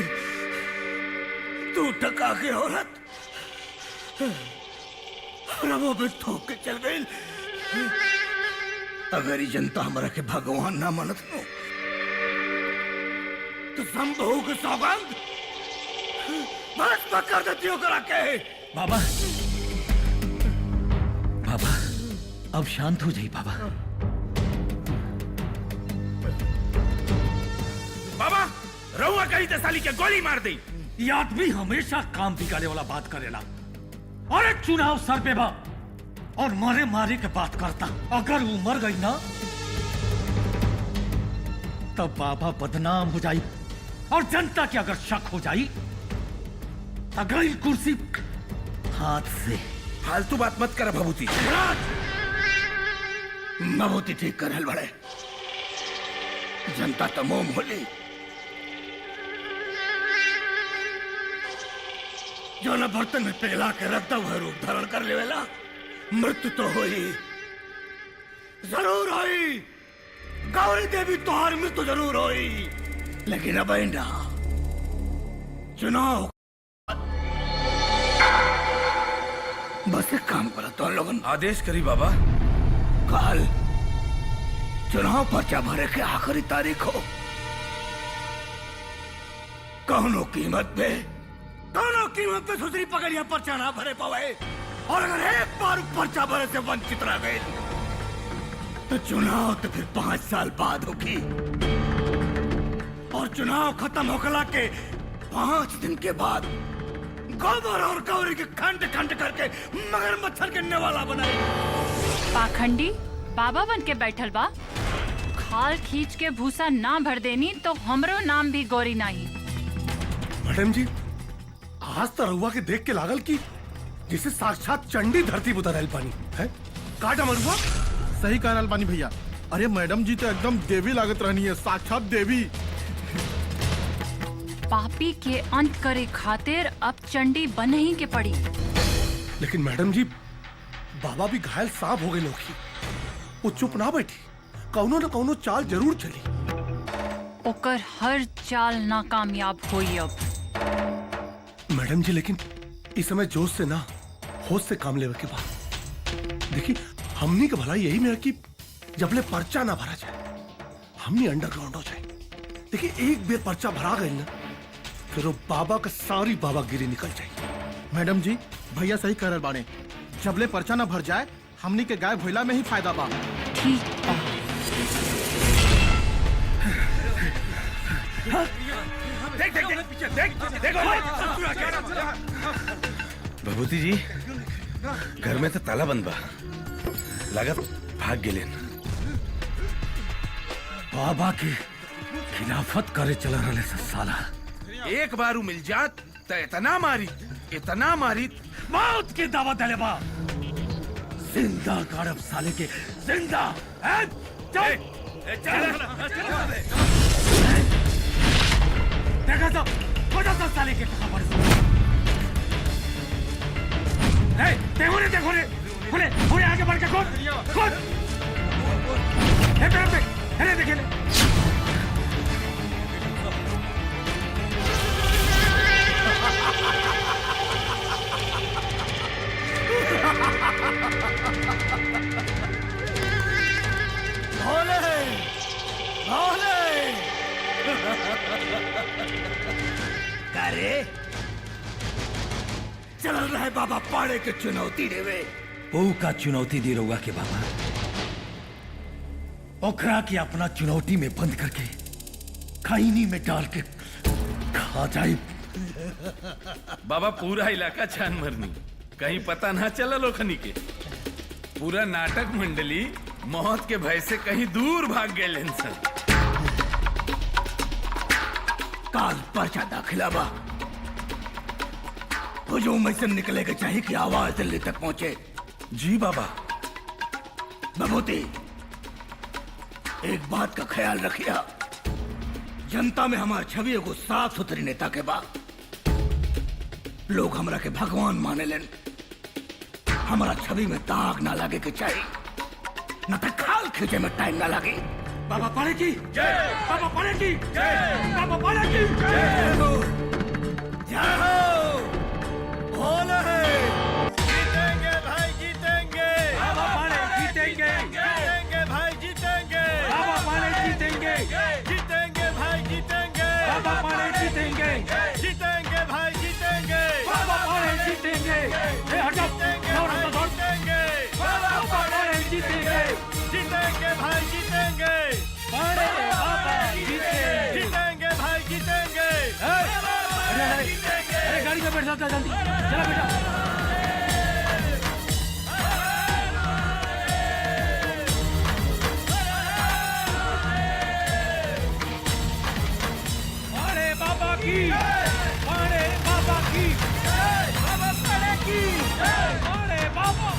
तू टका के औरत रवो पे ठोक के चल गई। अगर ये जनता हमारा के भगवान ना मानत हो तो संभव के सौगंध बस कर देती हो करा के। बाबा बाबा अब शांत हो जाइए बाबा। बाबा रहुआ कहीं ते साली के गोली मार दी। ये आदमी हमेशा काम बिगाड़े वाला बात करेला। और एक चुनाव सर पे बा और मारे मारे के बात करता। अगर वो मर गई ना तब बाबा बदनाम हो जाई और जनता की अगर शक हो जाई तो गई कुर्सी हाथ से। फालतू बात मत कर भभूति। भभूति ठीक करल बड़े, जनता तो मोम होली। जो न बर्तन में पिघला के रखता हुआ रूप धारण कर लेवेला, मृत्यु तो होई, जरूर होई। गौरी देवी तोहार मृत्यु जरूर होई, लेकिन अब ना चुनाव। बस एक काम करा तो लोगन आदेश करी बाबा। कल चुनाव पर्चा भरे के आखिरी तारीख हो। कौनो कीमत पे सुसरी पकड़िया पर्चा ना भरे पावे, और अगर एक बार पर्चा भरे से वंचित रह गए तो चुनाव तो फिर 5 साल बाद होगी। और चुनाव खत्म होकला के 5 दिन के बाद गोबर और गौरी के खंड खंड करके मगरमच्छर के नेवाला बनाए। पाखंडी बाबा बन के बैठल बा। खाल खींच के भूसा ना भर देनी तो हमरो नाम भी गौरी नहीं। मैडम जी, आज तो रहुआ के देख के लागल की जिसे साक्षात चंडी धरती उतर रहल पानी है। काटा मरुआ सही कह रहल बानी भैया। अरे मैडम जी तो एकदम देवी लागत रहनी है, साक्षात देवी। पापी के अंत करे खातिर अब चंडी बन ही के पड़ी। लेकिन मैडम जी, बाबा भी घायल सांप हो गए लोग की। वो चुप ना बैठी, कौनो न कौनो चाल जरूर चली। ओकर हर चाल नाकामयाब होई अब। मैडम जी, लेकिन इस समय जोश से ना होश से काम लेवे के बाद देखिए, हमनी का भलाई यही में है कि जबले पर्चा ना भरा जाए हमनी अंडरग्राउंड हो जाए। देखिए, एक बेर पर्चा भरा गई ना फिर वो बाबा का सारी बाबागिरी निकल जाए। मैडम जी भैया सही कह रहल बाने, जबले पर्चा ना भर जाए हमनी के गायब भइला में ही फायदा बा। ठीक बा। भभूति जी, घर में तो ताला बंद बा, लागत भाग गेले। बाबा की खिलाफत करे चला रहे साला। एक बार मिल जात तो इतना मारी मौत की दावत दले बा। जिंदा गाड़ब साले के जिंदा। चल देखा तो खोजा तो साले के कहां पर। देखो रे आगे बढ़ के खोद। पे देखे ले। करे चल रहा है बाबा पाड़े के चुनौती देवे। वो का चुनौती दे रहुआ के बाबा। ओखरा की अपना चुनौती में बंद करके खैनी में डाल के खा जाए। बाबा पूरा इलाका छान मरनी, कहीं पता ना चला लोखनी के। पूरा नाटक मंडली मौत के भय से कहीं दूर भाग गए। काल पर्चा दाखिला बा, हुजूम ऐसे निकले के चाहिए कि आवाज दिल्ली तक पहुंचे। जी बाबा। विभूति, एक बात का ख्याल रखिया, जनता में हमारी छवि एगो साफ सुथरी नेता के बाद लोग हमरा के भगवान माने लेन। हमारा छवि में दाग ना लगे के चाहिए, न तो खाल खींचे में टाइम ना लगे। बाबा पाणे की जय, बाबा पाणे की जय, बाबा पाणे की जय हो, जय हो, बोल है। जीतेंगे भाई जीतेंगे, बाबा पाणे जीतेंगे, जीतेंगे भाई जीतेंगे, बाबा पाणे जीतेंगे, जीतेंगे भाई जीतेंगे, बाबा पाणे जीतेंगे, जीतेंगे भाई जीतेंगे, बाबा पाणे जीतेंगे। बाबा पाणे जीतेंगे, जीतेंगे भाई जीतेंगे, जीतेंगे भाई जीतेंगे। अरे गाड़ी में बैठ जाता, जल्दी चला बेटा। पाणे बाबा की, पाणे बाबा की, बाबा पाणे की, पाणे बाबा,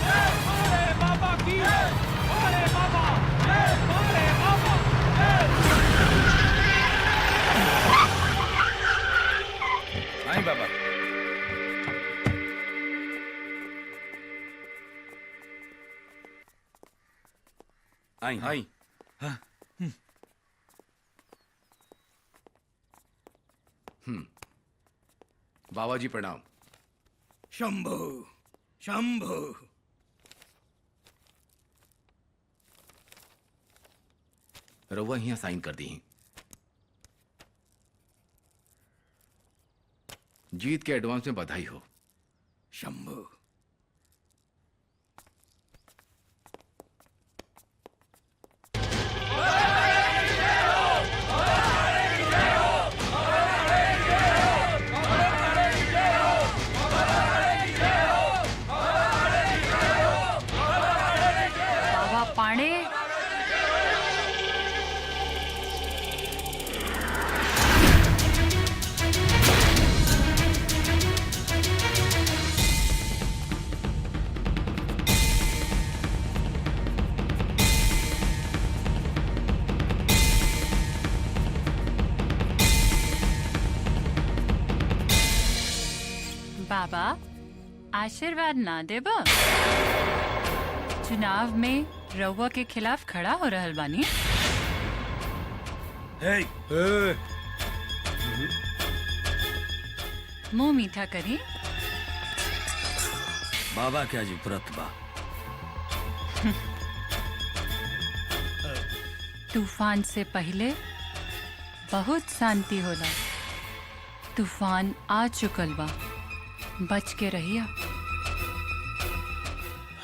पाणे बाबा की, पाणे बाबा, पाणे बाबा। आई बाबा। आई आई। बाबा जी प्रणाम। शंभू शंभू। रउआ यहाँ साइन कर दी। जीत के एडवांस में बधाई हो। शंभू। बाबा पाणे, बाबा आशीर्वाद ना देबा? चुनाव में रउआ के खिलाफ खड़ा हो रहल बानी। मुंह मीठा करी। बाबा के आज व्रत बा। तूफान से पहले बहुत शांति होला। तूफान आ चुकल बा, बच के रहिया।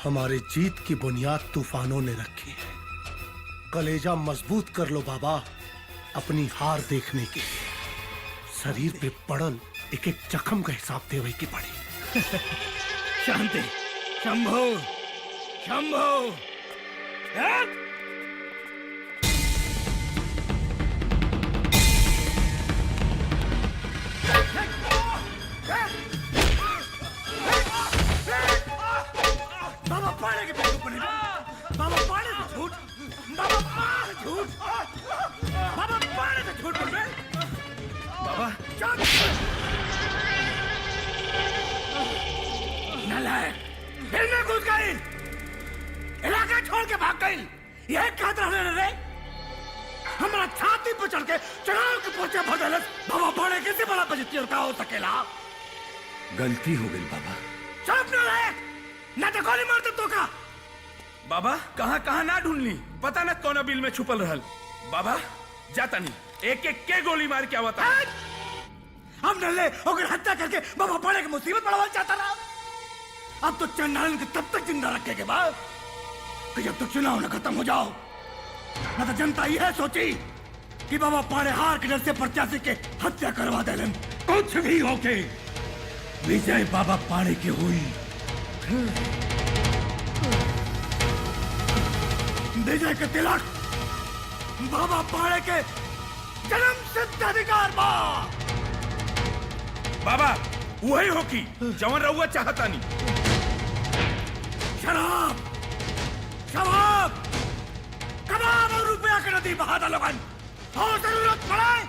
हमारी जीत की बुनियाद तूफानों ने रखी है। कलेजा मजबूत कर लो बाबा, अपनी हार देखने के लिए। शरीर पे पड़ल एक एक जख्म का हिसाब देवे की पड़ी। शांति। शंभू शंभू। बाबा पाणे के पैर ऊपर नहीं। बाबा पाणे से झूठ, बाबा पाणे से झूठ, बाबा पाणे से झूठ बोल रहे। बाबा नालायक, दिल में घुस गई, इलाका छोड़ के भाग गई। यह खातिर रहने रे। हमारा छाती पर चढ़ के चढ़ाव के पर्चे भर। बाबा पाणे कैसे बड़ा बजती का हो सकेला? गलती हो गई बाबा। चुप नालायक, ना तो गोली मार दे तो का। बाबा कहाँ कहाँ ना ढूंढ ली, पता न कौन बिल में छुपल रहल। बाबा जाता नहीं, एक एक के गोली मार के आवता। हम नल्ले अगर हत्या करके बाबा पाणे की मुसीबत बढ़ाना चाहता ना। अब तो चंडालन को तब तक जिंदा रखे के बाद कि जब तक चुनाव न खत्म हो जाओ। न तो जनता यह सोची कि बाबा पाणे हार के डर से प्रत्याशी के हत्या करवा दे। कुछ भी होके विजय बाबा पाणे की हुई। विजय के तिलक बाबा पाणे के जन्म सिद्ध अधिकार बा। बाबा वही होगी जवन रहुआ चाहता नहीं। शराब शराब कबाब और रुपया के नदी बहा दो लोगन, और जरूरत पड़े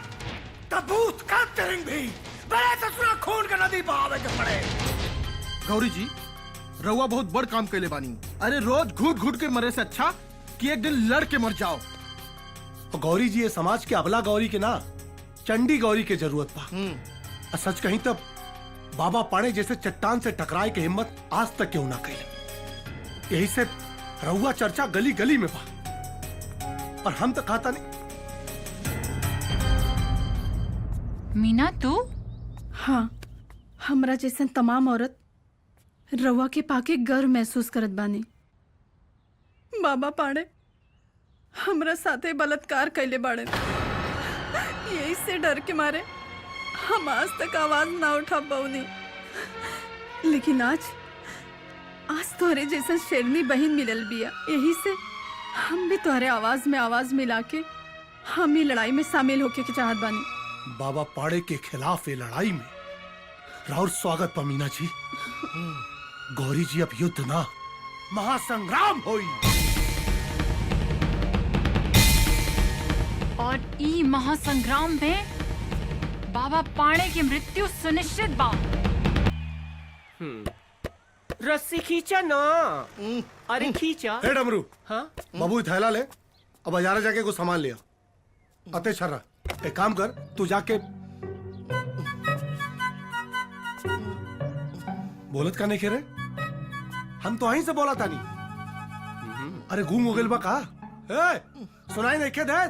तब बूथ का तिरंग भी बड़े ससुरा खून का नदी बहावे के पड़े। गौरी जी रउआ बहुत बड़ काम कैले बानी। अरे रोज घुट घुट के मरे से अच्छा कि एक दिन लड़ के मर जाओ। और गौरी जी ये समाज के अबला गौरी के ना चंडी गौरी के जरूरत बा। और सच कहीं तब बाबा पाड़े जैसे चट्टान से टकराए के हिम्मत आज तक क्यों ना कैले। यही से रउआ चर्चा गली गली में बा और हम तो कहता नहीं। मीना तू? हाँ, हमरा जैसन तमाम औरत रवा के पाके गर्व महसूस करत बानी। बाबा पाड़े हमरा साथे बलात्कार कैले बाड़े, यही से डर के मारे हम आज तक आवाज ना उठा पौनी। लेकिन आज तोहरे जैसन शेरनी बहन मिलल बिया, यही से हम भी तोहरे आवाज में आवाज मिला के हम ही लड़ाई में शामिल होके के चाहत बानी। बाबा पाड़े के खिलाफ ये लड़ाई में राउर स्वागत बा मीना जी। गौरी जी अब युद्ध ना महासंग्राम होई। और ई महासंग्राम में बाबा पाड़े की मृत्यु सुनिश्चित बा। रस्सी खींचा ना। अरे खींचा। हे डमरू, हाँ बाबू थैला ले अब बाजार जाके कुछ सामान लिया। अते छर्रा एक काम कर, तू जाके बोलत का नहीं खेरे, हम तो वहीं से बोला था नहीं। अरे घूम हो गइल बा का? सुनाई नहीं खेद है,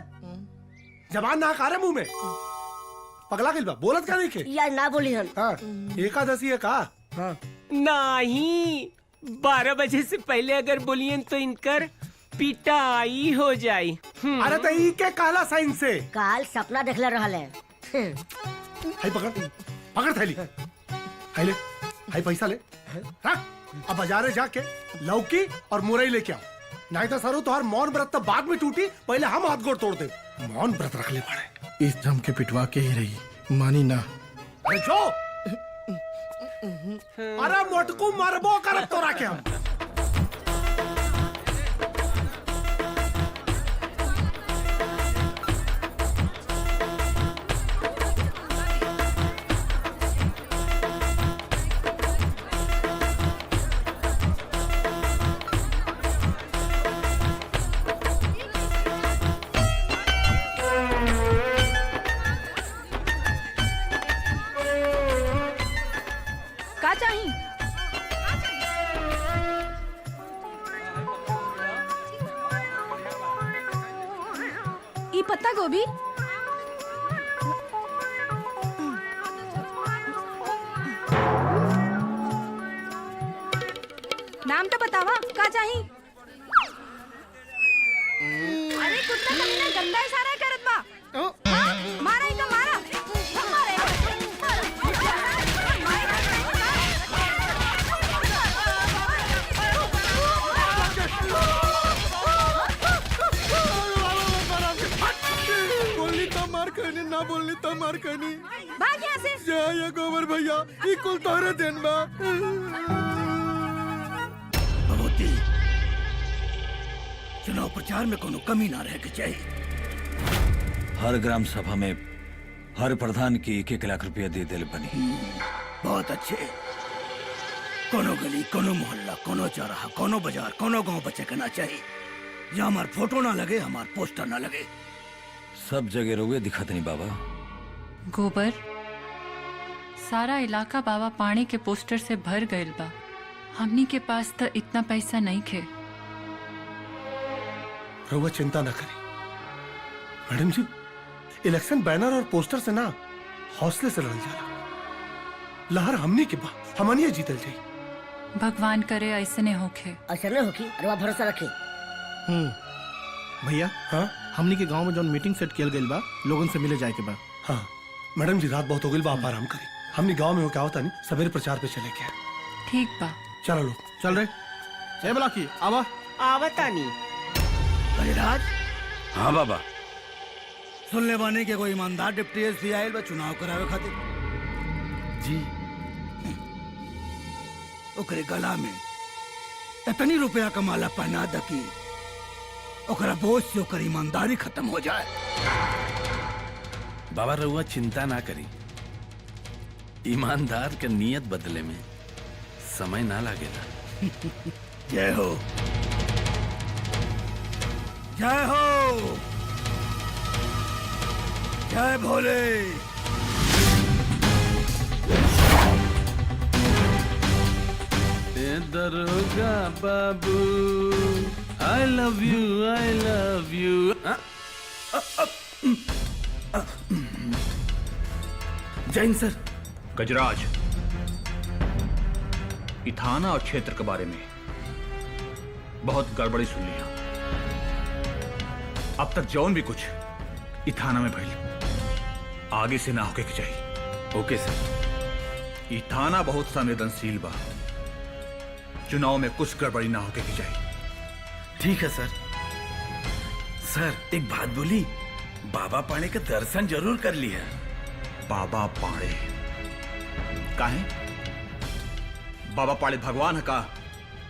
जबान ना कारे मुंह में पगला गइल बा, बोलत का नहीं खे यार ना बोली हन। हाँ, एकादशी है का? हाँ। नहीं, 12 बजे से पहले अगर बोलिए तो इनकर पिटाई हो जाई। अरे तो ई के कहला साइन से काल सपना देखले रहल है। हाय पकड़ पकड़ थैली, हाय ले, हाय पैसा ले। हाँ? अब बाजारे जाके लौकी और मुरई लेके आओ, नहीं तो सरू तुम्हार मौन व्रत तो बाद में टूटी, पहले हम हाथ गोड़ तोड़ दे। मौन व्रत रख ले पड़े। इस दम के पिटवा के ही रही, मानी ना। अरे जो अरे मोटकू मरबो करब तो रखे हम। का चाहिए? ई पत्ता गोभी? नाम तो बतावा, का चाहिए? अरे कुत्ता कमीना गंदा इशारा करत बा। हाँ, मारा ही तो मारा। बोलनी तो मार करनी, ना बोलनी तो मार करनी। भाग यहाँ से। जय गोबर भैया, ई कुल तोहरे देन बा। भगवती, चुनाव प्रचार में कोनो कमी ना रहे के चाहिए। हर ग्राम सभा में हर प्रधान की 1-1 लाख रुपया दे दिल बनी। बहुत अच्छे। कोनो गली, कोनो मोहल्ला, कोनो चौराहा, कोनो बाजार, कोनो गांव बचे के ना चाहिए जहाँ हमार फोटो ना लगे, हमार पोस्टर ना लगे। सब जगह रोगे दिखत नहीं बाबा। गोबर, सारा इलाका बाबा पानी के पोस्टर से भर गइल बा। हमनी के पास तो इतना पैसा नहीं खे। रउआ चिंता न करी मैडम जी, इलेक्शन बैनर और पोस्टर से ना हौसले से लड़ जाला। लहर हमनी के बा, हमनिए जीतल जाई। भगवान करे ऐसे ने होखे। ऐसे नहीं होगी, अरे भरोसा रखे। भैया, हाँ हमनी के गांव में जो मीटिंग सेट किया गइल बा, लोगन से मिले जाए के बा। हाँ मैडम जी, रात बहुत हो गई बा, आप आराम करी। हमनी गांव में हो क्या होता नहीं, सवेरे प्रचार पे चले गए। ठीक बा, चलो लोग चल रहे। जय बला की आवा आवतानी। राज, हाँ बाबा। सुनने बाने के कोई ईमानदार डिप्टी एसपी आयल बा चुनाव करावे खातिर। जी, ओकरे गला में इतनी रुपया कमाला पहना दकी ओकरा बोझ से ओकर ईमानदारी खत्म हो जाए। बाबा रउआ चिंता ना करी, ईमानदार के नियत बदले में समय ना लागेला। जय हो, जय हो, जय भोले। दरोगा बाबू I love you, I love you. Jain sir. Gajraj, ई थाना और क्षेत्र के बारे में बहुत गड़बड़ी सुन लिया। अब तक जौन भी कुछ ई थाना में भइल आगे से ना होके के चाहिए। ओके सर। ई थाना बहुत संवेदनशील बा, चुनाव में कुछ गड़बड़ी ना होके की चाहिए। ठीक है सर। सर एक बात बोली, बाबा पाणे का दर्शन जरूर कर लिया। बाबा पाणे काहे? बाबा पाणे भगवान है का?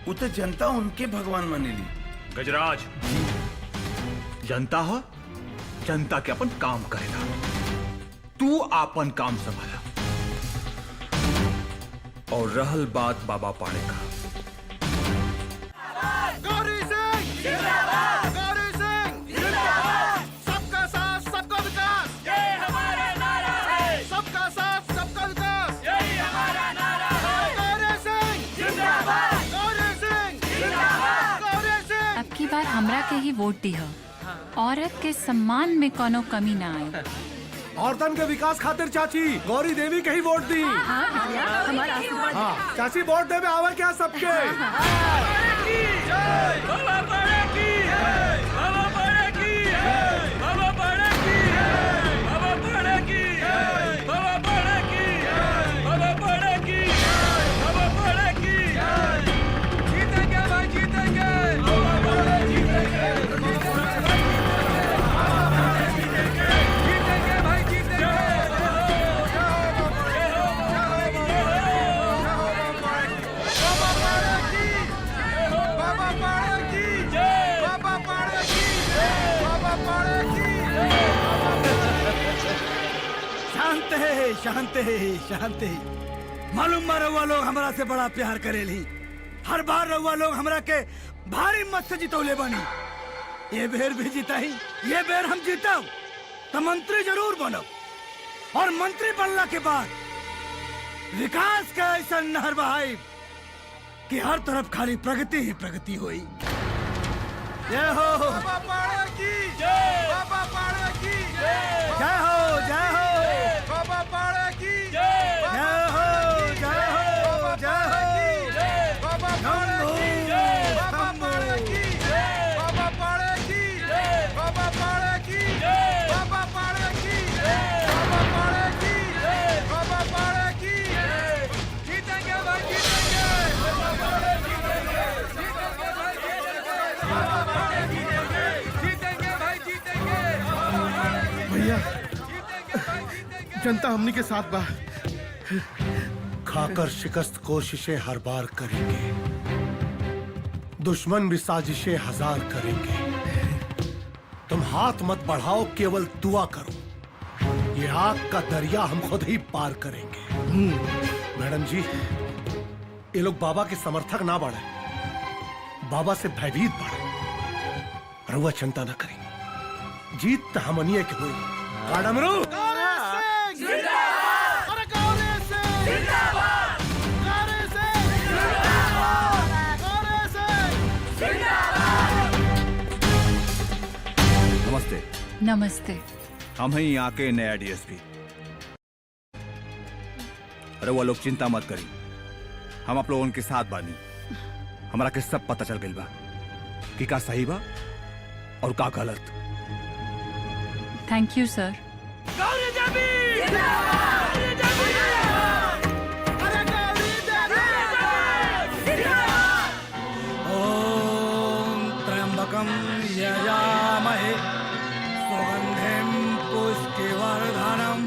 वो तो जनता उनके भगवान मानेली। गजराज, जनता हो, जनता के अपन काम करेगा, तू अपन काम संभाला। और रहल बात बाबा पाणे का, गौरी सिंह जिंदाबाद, गौरी सिंह जिंदाबाद, सबका साथ सबका विकास, ये हमारा नारा है। सबका साथ सबका विकास, यही हमारा नारा है। गौरी सिंह जिंदाबाद, गौरी सिंह जिंदाबाद, गौरी सिंह। अब की बार हमरा के ही वोट दी हो, औरत के सम्मान में कोनो कमी ना आए। औरतन के विकास खातिर चाची गौरी देवी के ही वोट दी। हमारा आशीर्वाद। हाँ, चाची वोट दे में आवर क्या सबके। शांत है, शांत है। मालूम बा रउआ लोग हमरा से बड़ा प्यार करेली। हर बार रउआ लोग हमरा के भारी मत से जितौले बनी। ये बेर भी जिताई, ये बेर हम जीतब तो मंत्री जरूर बनब। और मंत्री बनला के बाद विकास का ऐसा नहर बहाई कि हर तरफ खाली प्रगति ही प्रगति हुई। जय हो बाबा पाणे की जय, बाबा पाणे की जय, जय हो, जय हो बाबा पाणे की जय, जय हो, जय हो, जय हो बाबा पाणे की जय, बाबा पाणे की जय, बाबा पाणे की जय, बाबा पाणे की जय, बाबा पाणे की जय, बाबा पाणे की जय, बाबा पाणे की जय। जीतेंगे भाई, जीतेंगे बाबा पाणे जीतेंगे, जीतेंगे भाई, जीतेंगे भाई, जीतेंगे। भैया जनता हमनी के साथ बा। खाकर शिकस्त कोशिशें हर बार करेंगे, दुश्मन भी साजिशें हजार करेंगे। तुम हाथ मत बढ़ाओ, केवल दुआ करो। ये आग का दरिया हम खुद ही पार करेंगे। मैडम जी, ये लोग बाबा के समर्थक ना बढ़े, बाबा से भयभीत बढ़े। रउआ चिंता न करें, जीत तो हमनिए के हुई। काडमरू नमस्ते। नमस्ते। हम हैं यहाँ के नया डीएसपी। अरे वो लोग चिंता मत करी, हम आप लोगों के साथ बानी। हमारा के सब पता चल गई बा कि का सही बा और का गलत। थैंक यू सर। ओम त्र्यंबकं यजामहे सुगंधिं पुष्टिवर्धनम्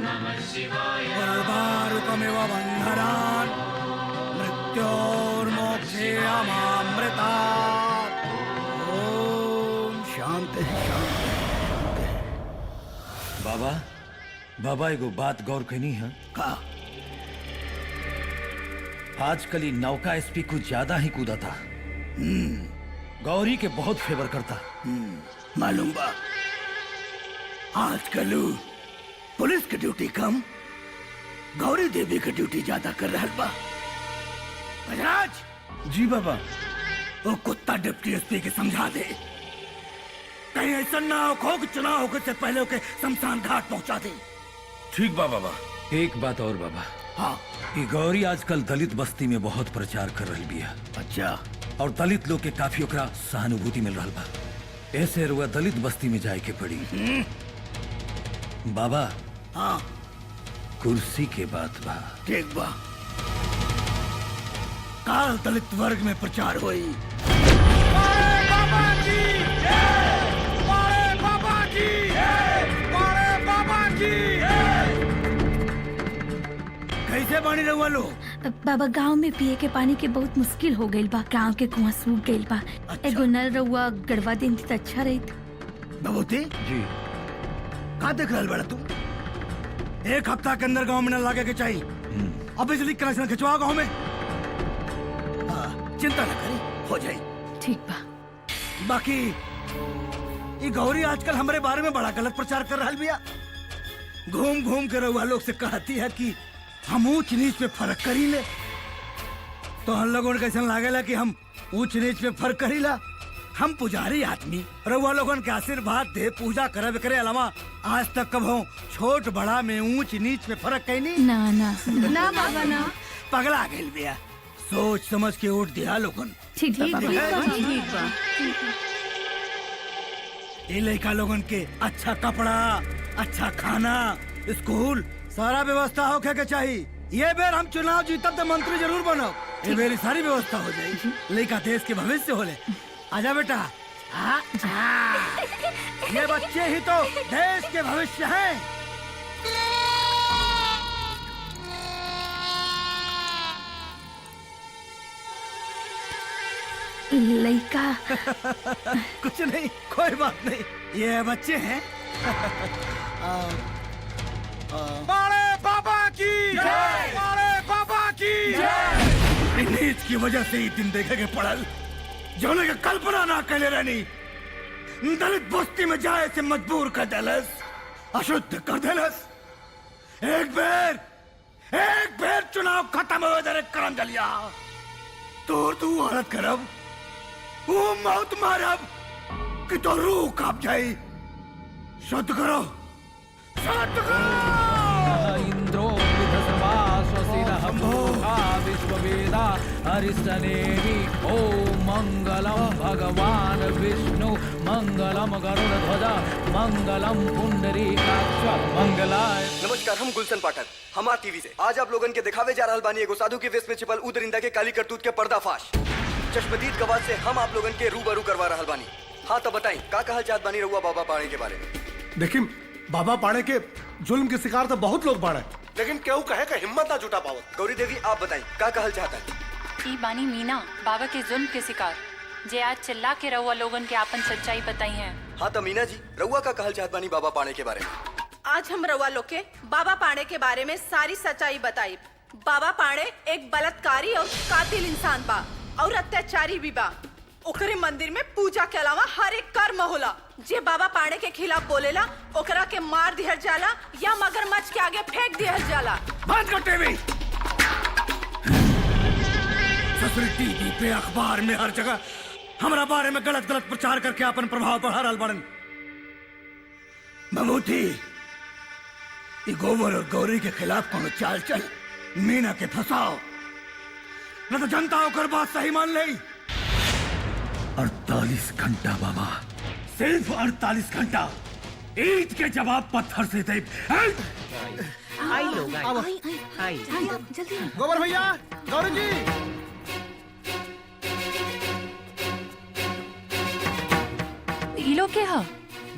उर्वारुकमिव बन्धनान् मृत्योर्म बाबा बाबा एगो बात गौर करनी है का आजकल ही नौका एसपी कुछ ज्यादा ही कूदा था। गौरी के बहुत फेवर करता। मालूम बा आजकल उ पुलिस की ड्यूटी कम गौरी देवी की ड्यूटी ज्यादा कर रहा बा। गजराज जी बाबा। वो कुत्ता डिप्टी एसपी के समझा दे कहीं ऐसा ना हो कि चुनाव होने से पहले के शमशान घाट पहुंचा दे। ठीक बा बाबा। एक बात और बाबा। हाँ ये गौरी आजकल दलित बस्ती में बहुत प्रचार कर रही बिया। अच्छा। और दलित लोग के काफी ओकरा सहानुभूति मिल रहा बा। ऐसे रुआ दलित बस्ती में जाए के पड़ी। बाबा हाँ कुर्सी के बात बा। ठीक बा काल दलित वर्ग में प्रचार हुई। कैसे पानी रहुआ लो? बाबा गांव में पिए के पानी के बहुत मुश्किल हो गइल बा। गांव के कुआं सूख गइल बा। एगो नल रहुआ गड़वा देन तो अच्छा रही। बबूती जी का देख रहा बड़ा तू? एक हफ्ता के अंदर गांव में नल लागे के चाहिए। अब बिजली कनेक्शन खिंचवाओ गांव में। चिंता न करी हो जाए। ठीक बा। बाकी ये गौरी आजकल हमारे बारे में बड़ा गलत प्रचार कर रहा बिया। घूम घूम के रहुआ लोग से कहती है कि हम ऊंच नीच में फर्क करी ले। तो हम लोगों ने कैसे लागेला कि हम ऊंच नीच में फर्क करीला। हम पुजारी आदमी रहुआ लोगों के आशीर्वाद दे पूजा करे करे अलावा आज तक कब हो छोट बड़ा में ऊंच नीच में फर्क कहीं नहीं। ना ना ना बाबा ना। पगला गेल बिया। सोच समझ के उठ दिया लोगन। ठीक बा। ये लड़का लोगन के अच्छा कपड़ा अच्छा खाना स्कूल सारा व्यवस्था होके के चाहिए। ये बेर हम चुनाव जीतब तो मंत्री जरूर बनो। ये मेरी सारी व्यवस्था हो जाएगी। लड़का देश के भविष्य होले। आजा बेटा। ये बच्चे ही तो देश के भविष्य हैं। लड़का कुछ नहीं कोई बात नहीं। ये बच्चे हैं। बड़े बाबा की जय। बड़े बाबा की जय। नीच की वजह से ही दिन देखे के पड़ल जो के कल्पना ना कर रहनी। दलित बस्ती में जाए से मजबूर कर देलस अशुद्ध कर देलस। एक बेर चुनाव खत्म हो दे करम जलिया तू हालत करब वो मौत मारब कि तो रूह कांप जाई। शुद्ध करो शुद्ध करो। इंद्रो विश्ववेदा हरिस्तनेमी ओम मंगलम भगवान विष्णु मंगलम गरुड़ध्वजा मंगलम पुंडरीकाक्ष मंगलाय। नमस्कार हम गुलशन पाठक हमार टीवी से आज आप लोगन के दिखावे जा रहल बानी एगो साधु के वेश में छिपल उ दरिंदा के काली करतूत के पर्दाफाश। चश्मदीद गवाह से हम आप लोगन के रूबरू करवा रहल बानी। हाँ तो बताई का कहल चाहत बानी रहुआ बाबा पाणे के बारे में? देखिए बाबा पाणे के जुल्म के शिकार तो बहुत लोग बाड़े लेकिन केहू कहे का हिम्मत ना जुटा पावत। गौरी देवी आप बताई का कहल चाहता है? ई बानी मीना बाबा के जुल्म के शिकार जे आज चिल्ला के रहुआ लोगन के आपन सच्चाई बताई है। हाँ तो मीना जी रहुआ का कहल चाहत बानी बाबा पाणे के बारे में? आज हम रउआ लोग के बाबा पाणे के बारे में सारी सच्चाई बताई। बाबा पाणे एक बलात्कारी और कातिल इंसान बा और अत्याचारी भी बा। ओकरे मंदिर में पूजा के अलावा हर एक कर्म होला। जे बाबा पाणे के खिलाफ बोलेला ओकरा के मार दिहल जाला या मगरमच्छ के आगे फेंक दिहल जाला। बंद कर टीवी। ससुरी टीवी पे अखबार में हर जगह हमारा बारे में गलत प्रचार करके अपन प्रभाव बढ़ा रहल बड़न। बबूती गोबर और गौरी के खिलाफ कोनो चाल चल मीना के फंसाओ न तो जनता होकर बात सही मान ले। 48 घंटा बाबा सिर्फ 48 घंटा ईद के जवाब पत्थर से दे। आई लोग आई जल्दी गोबर भैया गौरी जी ई लोग के हा?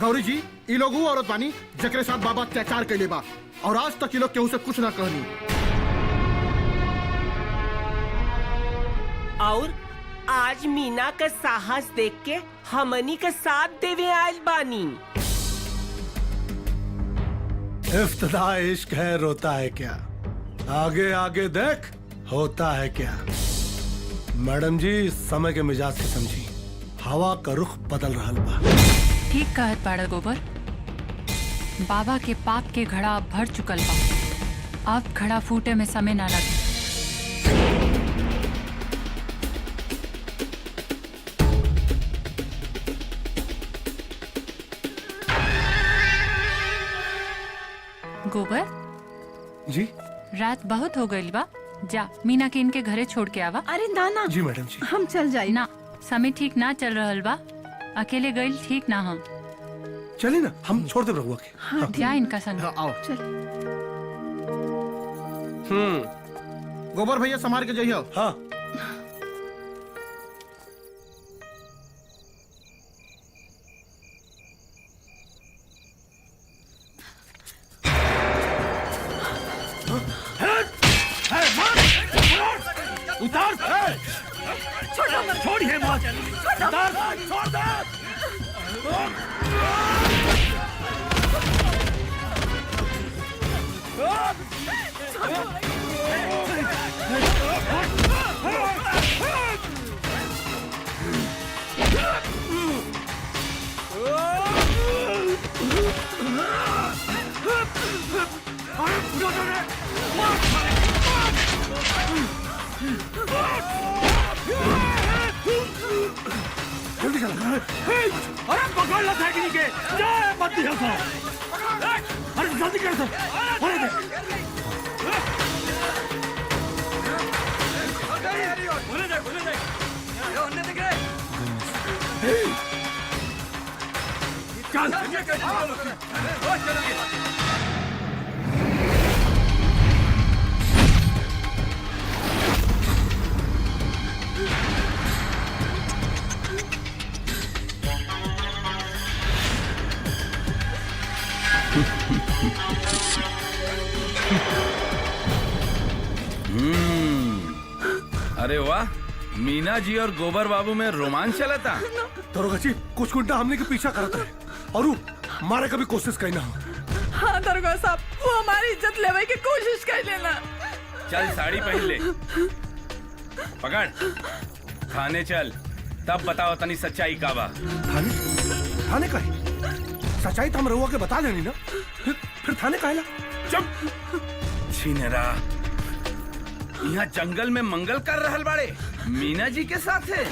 गौरी जी ई लोग ऊ औरत बानी जकरे साथ बाबा अत्याचार कैले बा और आज तक ई लोग केहू से कुछ ना कहनी। और आज मीना का साहस देख के हमनी का साथ देवे आयल बानी। इफ्तिदा इश्क है रोता है क्या, आगे आगे देख होता है क्या। मैडम जी समय के मिजाज से समझी, हवा का रुख बदल रहा बा। ठीक कहत बाड़ा गोबर। बाबा के पाप के घड़ा अब भर चुकल बा। अब घड़ा फूटे में समय ना लगे। गोबर जी रात बहुत हो गई बा, जा मीना के इनके घरे छोड़ के आवा। अरे नाना जी मैडम जी, हम चल जाए ना, समय ठीक ना चल रहल बा, अकेले गई ठीक ना हम। चलिए ना हम छोड़ दे रहुआ के। हाँ, क्या इनका संग। आओ चल। गोबर भैया संभाल के जाइयो। हाँ। उतार छोड़िए मत, उतार छोड़ दे। जल्दी चला। अरे पकड़ लो साइकिल के, जाए मत दियो तो। अरे जल्दी कर सर। अरे अरे वाह, मीना जी और गोबर बाबू में रोमांच चला था। दरोगा जी कुछ घंटा हमने के पीछा करता है और वो मारे कभी कोशिश करना हो। हाँ दरोगा साहब, वो हमारी इज्जत लेवे की कोशिश कर लेना। चल साड़ी पहन ले, पकड़ थाने चल, तब बताओ तनी सच्चाई का बा। थाने थाने का है? सच्चाई तो हम रहुआ के बता देनी ना, फिर थाने का है? चुप छिनेरा, यहाँ जंगल में मंगल कर रहल बाड़े मीना जी के साथ है,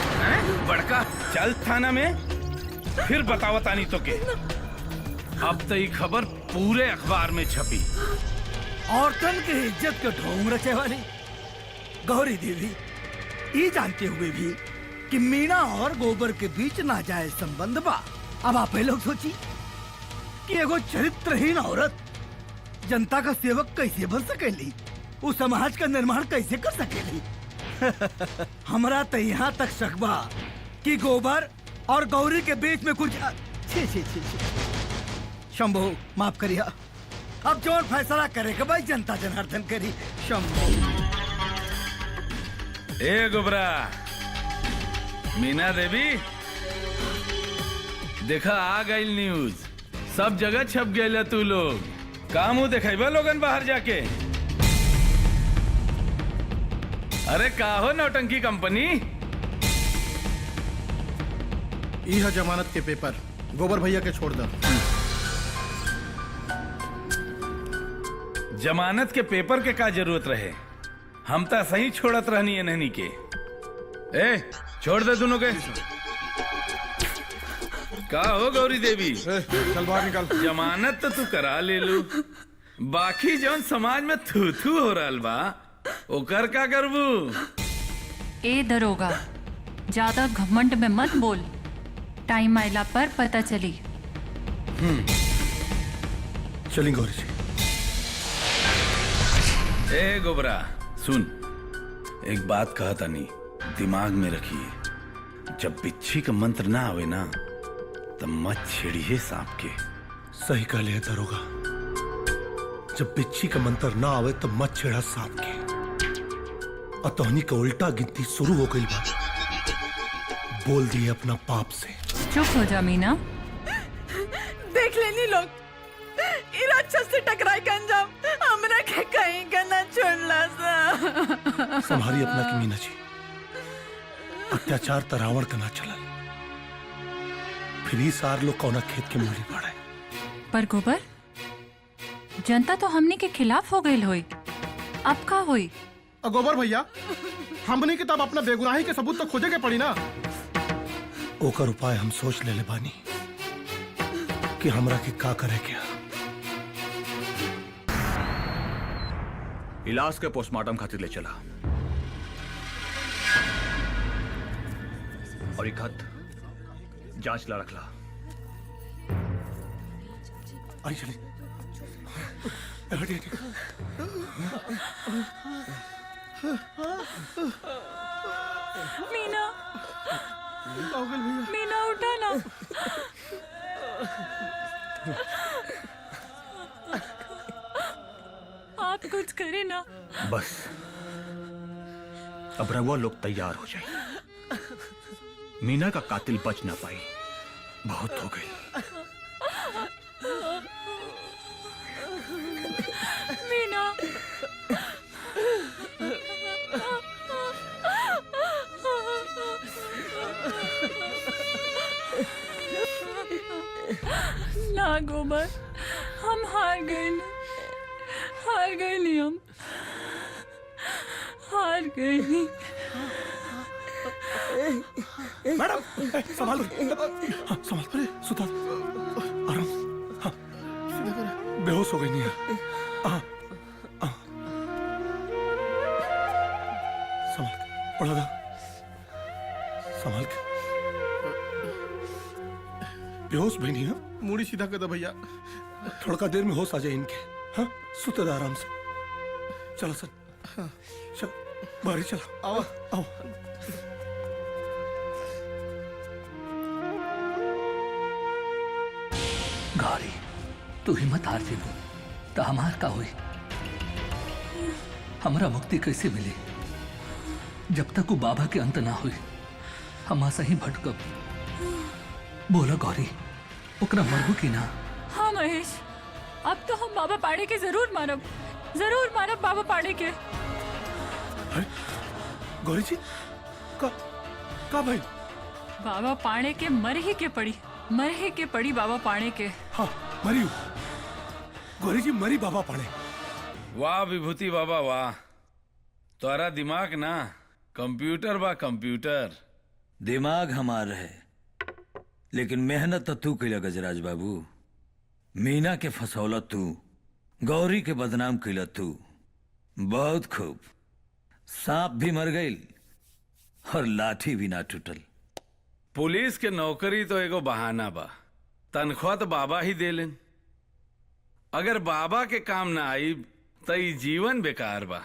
बड़का। चल थाना में, फिर बताओ तानी तो के। अब तो ये खबर पूरे अखबार में छपी। औरतन की इज्जत को ढोंग रचे वाली गौरी देवी ये जानते हुए भी कि मीना और गोबर के बीच नाजायज संबंध बा। अब आप लोग सोची कि एगो चरित्रहीन औरत जनता का सेवक कैसे बन सकेली, उस समाज का निर्माण कैसे कर सकेली। हमरा तो यहाँ तक शक बा कि गोबर और गौरी के बीच में कुछ छी छी छी छी। शंभू माफ करिया, अब जो फैसला करेगा भाई जनता जनार्दन करी। शंभू ए गोबरा, मीना देवी देखा आ गई न्यूज, सब जगह छप गए। तू लोग का मुंह देखेबा लोगन बाहर जाके। अरे का हो नौटंकी कंपनी। यह जमानत के पेपर गोबर भैया के छोड़ दो। जमानत के पेपर के का जरूरत रहे, हम तो सही छोड़त रहनी है नहनी के। ए छोड़ दे दोनों के। का हो गौरी देवी, चल बाहर निकल। जमानत तो तू करा ले लू, बाकी जौन समाज में थू थू हो रहा बा ओकर का करबू। ए दरोगा, ज्यादा घमंड में मत बोल, टाइम आइला पर पता चली। चलिए गौरी जी। ए गोबरा सुन, एक बात कहा था नहीं, दिमाग में रखिए, जब बिच्छी का मंत्र ना आवे ना तब मत छेड़िए सांप के। सही कह ले दरोगा, जब बिच्छी का मंत्र ना आवे तो मत छेड़ा सांप के। और तोहनी का उल्टा गिनती शुरू हो गई बा, बोल दिए अपना पाप से। चुप हो जा मीना। देख लेनी लोग, इरा राक्षस से टकराई का अंजाम हमरा के कहीं का ना छोड़ला सा। संभारी अपना की मीना जी, अत्याचार त रावण का ना चला, फिर ही सार लोग कौना खेत के मूली पड़े। पर गोबर, जनता तो हमने के खिलाफ हो गई होई, अब का होई? गोबर भैया, हमने के तब अपना बेगुनाही के सबूत तो खोजे के पड़ी ना। ओकर उपाय हम सोच ले बानी कि हमरा के का करे क्या। इलाज के पोस्टमार्टम खातिर ले चला और एक खत जांच ला रखला। आई चली मीना, मीना उठा ना। आप कुछ करें ना। बस अब रवा लोग तैयार हो जाए, मीना का कातिल बच ना पाई, बहुत हो गई। मीना, ना गोबर, हम हार गए नहीं हम हार गए नहीं। मैडम संभाल, हाँ, संभाल, अरे सुता, आराम, हाँ, बेहोश हो गई नहीं है। हाँ, हाँ, संभाल के, उड़ा दा, संभाल के, बेहोश भी नहीं है। मुड़ी सीधा कर दो भैया। थोड़ा देर में होश आ जाए इनके। हाँ, सुते रहो आराम से। चलो सर, चल बाहर चलो, आओ आओ। गौरी, तू हिम्मत हार जेबू तो हमार का हुई? हमरा मुक्ति कैसे मिली? जब तक वो बाबा के अंत ना हुई हम सही भटकब। बोला गौरी, ओकरा मरबू की ना? हाँ महेश, अब तो हम बाबा पाड़े के जरूर मारब बाबा पाड़े के। गौरी जी, का भाई? बाबा पाड़े के मर ही के पड़ी बाबा पाड़े के। हाँ, मरी गौरी जी, मरी बाबा पाड़े। वाह विभूति बाबा वाह, तोरा दिमाग ना कंप्यूटर बा कंप्यूटर। दिमाग हमार है, लेकिन मेहनत तो तू कैला गजराज बाबू। मीना के फसौलत तू, गौरी के बदनाम कैला तू। बहुत खूब, सांप भी मर गई और लाठी भी ना टूटल। पुलिस के नौकरी तो एगो बहाना बा, तनख्वाह तो बाबा ही देलन। अगर बाबा के काम ना आई तो ई जीवन बेकार बा।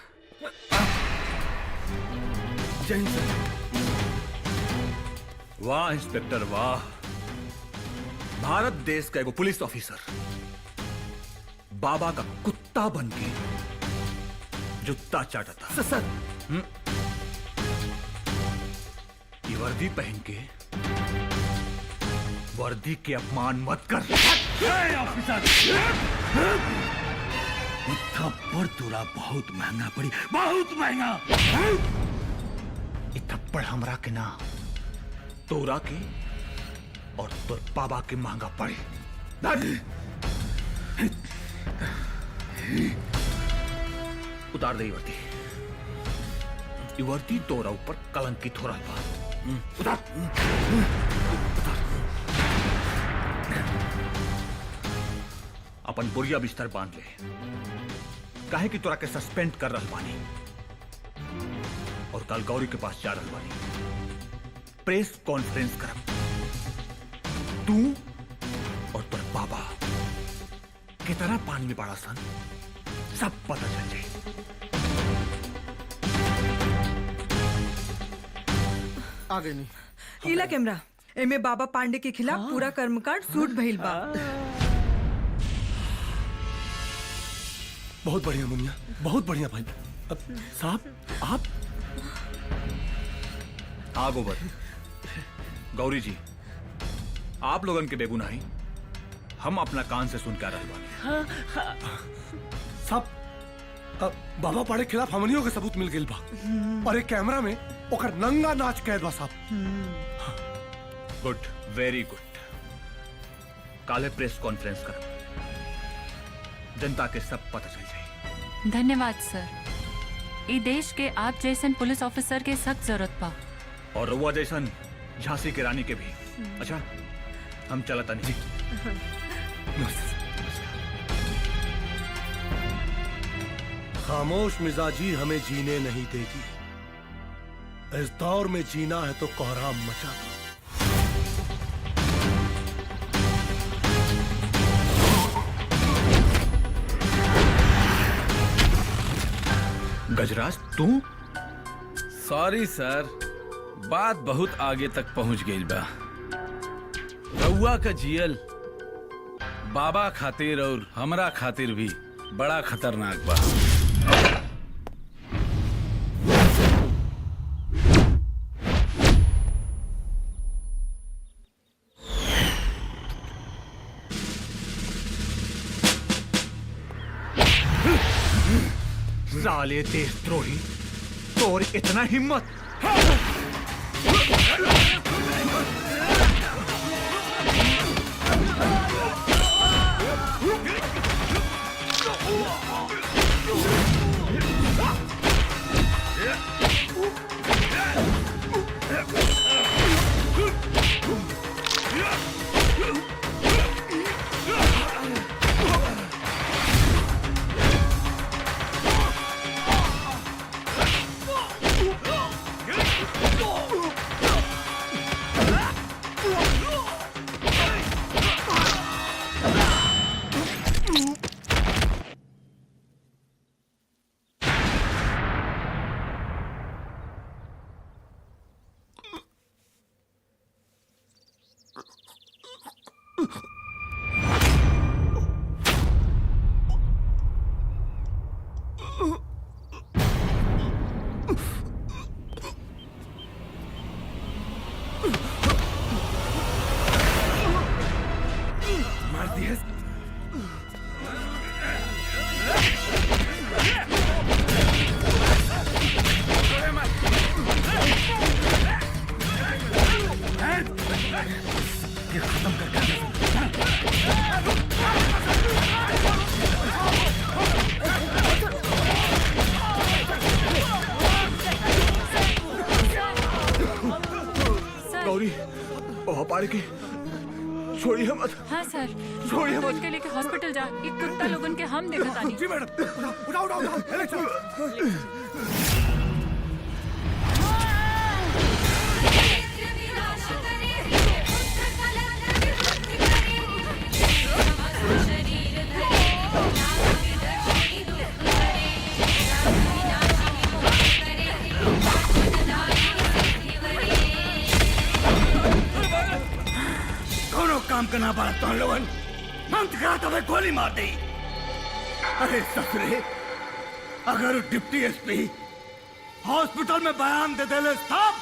वाह इंस्पेक्टर वाह, भारत देश का एगो पुलिस ऑफिसर बाबा का कुत्ता बन के जुत्ता चाटता। सर, ये वर्दी पहन के वर्दी के अपमान मत कर। ऑफिसर, थप्पड़ तोरा बहुत महंगा पड़ी, बहुत महंगा। ये थप्पड़ हमरा के ना, तोरा के और तोर बाबा के महंगा पड़ी। उतार दे वर्दी, ये वर्दी तोरा ऊपर कलंकित हो रहा बा। उतार, उतार। अपन बुरिया बिस्तर बांध ले, काहे कि तोरा के सस्पेंड कर रहल बानी और कल गौरी के पास जा रहल बानी। प्रेस कॉन्फ्रेंस करब, तू और तोर बाबा कितना पानी में पड़ा सन सब पता चल जाए। आ गई नहीं। इला कैमरा एमे बाबा पांडे के खिलाफ पूरा कर्मकांड सूट भइल बा। बहुत बढ़िया मुनिया, बहुत बढ़िया भाई। अब साहब आप गोबर, गौरी जी, आप लोगन के बेगुनाही हम अपना कान से सुन के आ रहल बानी। सब बाबा पाड़े के खिलाफ हमनियों के सबूत मिल गइल बा और एक कैमरा में ओकर नंगा नाच कैद बा साहब। Good, very good. काले प्रेस कॉन्फ्रेंस कर, जनता के सब पता चल जाए। धन्यवाद सर। ई देश के आप जैसन पुलिस ऑफिसर के सख्त जरूरत बा। और रउआ जैसन झांसी की रानी के भी। अच्छा, हम चलता नहीं। खामोश मिजाजी हमें जीने नहीं देगी। इस दौर में जीना है तो कोहराम मचा दो। गजराज तू? सॉरी सर, बात बहुत आगे तक पहुंच गई बा। रउआ का जियल बाबा खातिर और हमरा खातिर भी बड़ा खतरनाक बा। साले देशद्रोही, तोर इतना हिम्मत! गौरी, पाड़े की छोड़िए मत। हाँ सर, छोड़िए मत। इनके लेके हॉस्पिटल जा। एक कुत्ता लोगन के हम देखा तानी। जी मैडम, उठाओ उठाओ उठाओ, ले चलो। काम करना पड़ा तो लोगन अंत करा तो गोली मार दी। अरे ससुरे, अगर डिप्टी एसपी हॉस्पिटल में बयान दे दे तब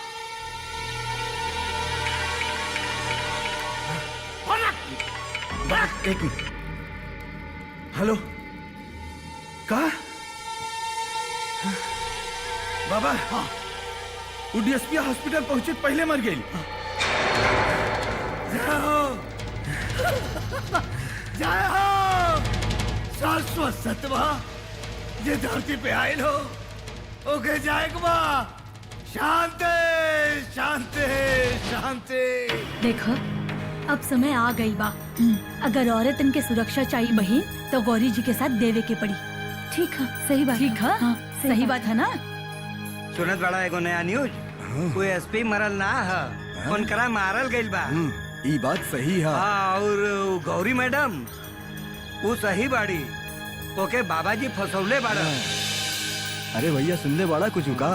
एक मिनट। हेलो, कहा बाबा? हाँ, वो डीएसपी हॉस्पिटल पहुंचे पहले मर गई। जय हो शाश्वत सतवा ये धरती पे आयल हो ओके जाएगा। शांति शांति शांति। देखो, अब समय आ गई बा। अगर औरत इनके सुरक्षा चाहिए बहन तो गौरी जी के साथ देवे के पड़ी। ठीक है, सही बात। ठीक है, हाँ, सही बात है ना? सुनत बड़ा एगो नया न्यूज, कोई एसपी मरल ना है, उनकरा मारल गइल बा। ई बात सही है। हाँ, और गौरी मैडम वो सही बाड़ी, ओके बाबा जी फसौले बाड़ा। अरे भैया सुन ले बाड़ा कुछ का?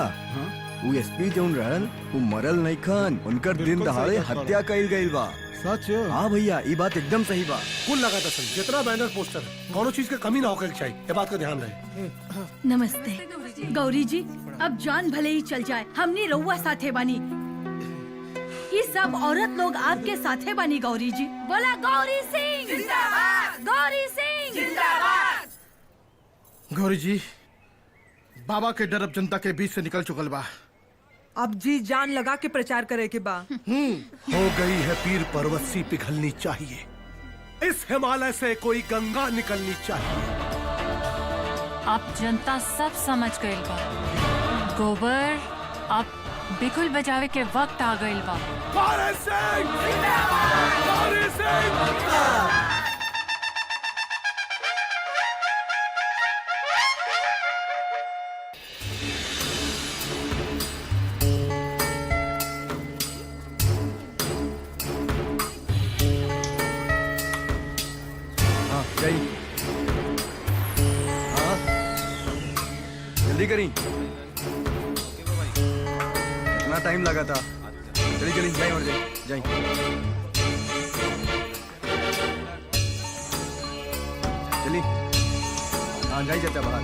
वो एसपी जौन रहल वो मरल नहीं खन, उनकर दिन दहाड़े हत्या कइल गइल बा। सच? हाँ भैया, ये बात एकदम सही बा। कुल लगा था सर, जितना बैनर पोस्टर कोनो चीज का कमी ना होकर चाहिए, ये बात का ध्यान रहे। नमस्ते गौरी जी, अब जान भले ही चल जाए, हमने रउआ साथे बानी। ये सब औरत लोग आपके साथे बनी गौरी जी। बोला गौरी सिंह जिंदाबाद, गौरी सिंह जिंदाबाद। गौरी जी, बाबा के डर अब जनता के बीच से निकल चुकल बा। अब जी जान लगा के प्रचार करे के बा। हो गई है पीर पर्वत सी पिघलनी चाहिए, इस हिमालय से कोई गंगा निकलनी चाहिए। अब जनता सब समझ गइल बा। गोबर अब बिगुल बजावे के वक्त आ गइल बा। गौरी सिंह जिंदाबाद, गौरी सिंह जिंदाबाद। जल्दी करी, इतना टाइम लगा था। जल्दी जल्दी जाए और जाए। चलिए, हाँ जाइए चाचा बाहर।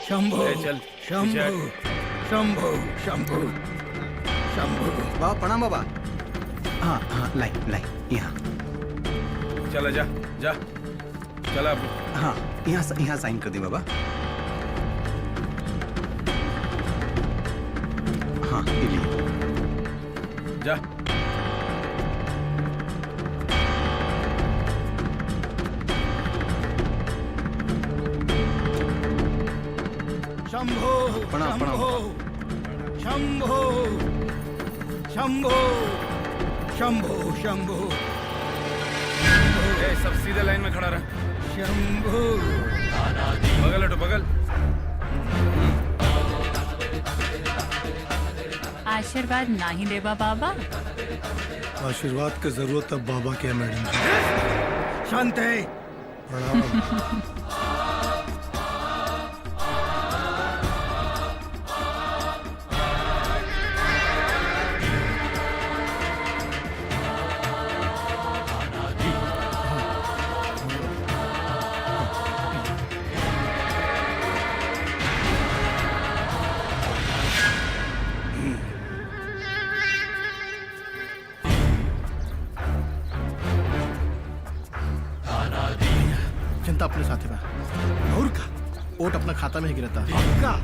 शंभो चल शंभो शंभो शंभो शंभो। बाबा प्रणाम बाबा। हाँ हाँ लाई यहाँ। चला जा जा चला। हाँ यहाँ साइन कर दी बाबा। हाँ ये लिए। जा। शंभो प्रणाम प्रणाम। शंभो शंभो शंभो शंभो। सब सीधे लाइन में खड़ा रहा। शंभो बगल हटो बगल। आशीर्वाद नहीं देबा बाबा। आशीर्वाद की जरूरत अब बाबा के है मैडम जी। शांति प्रणाम। जनता अपने साथ बा और का वोट अपना खाता में ही गिरता का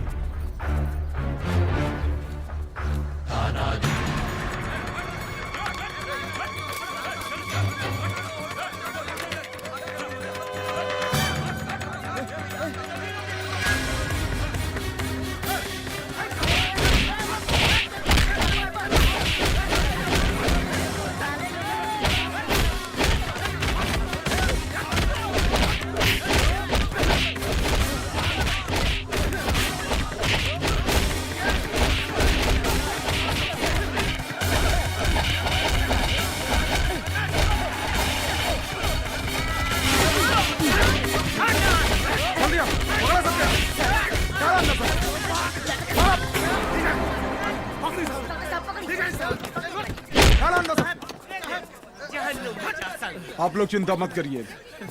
आप लोग चिंता मत करिए,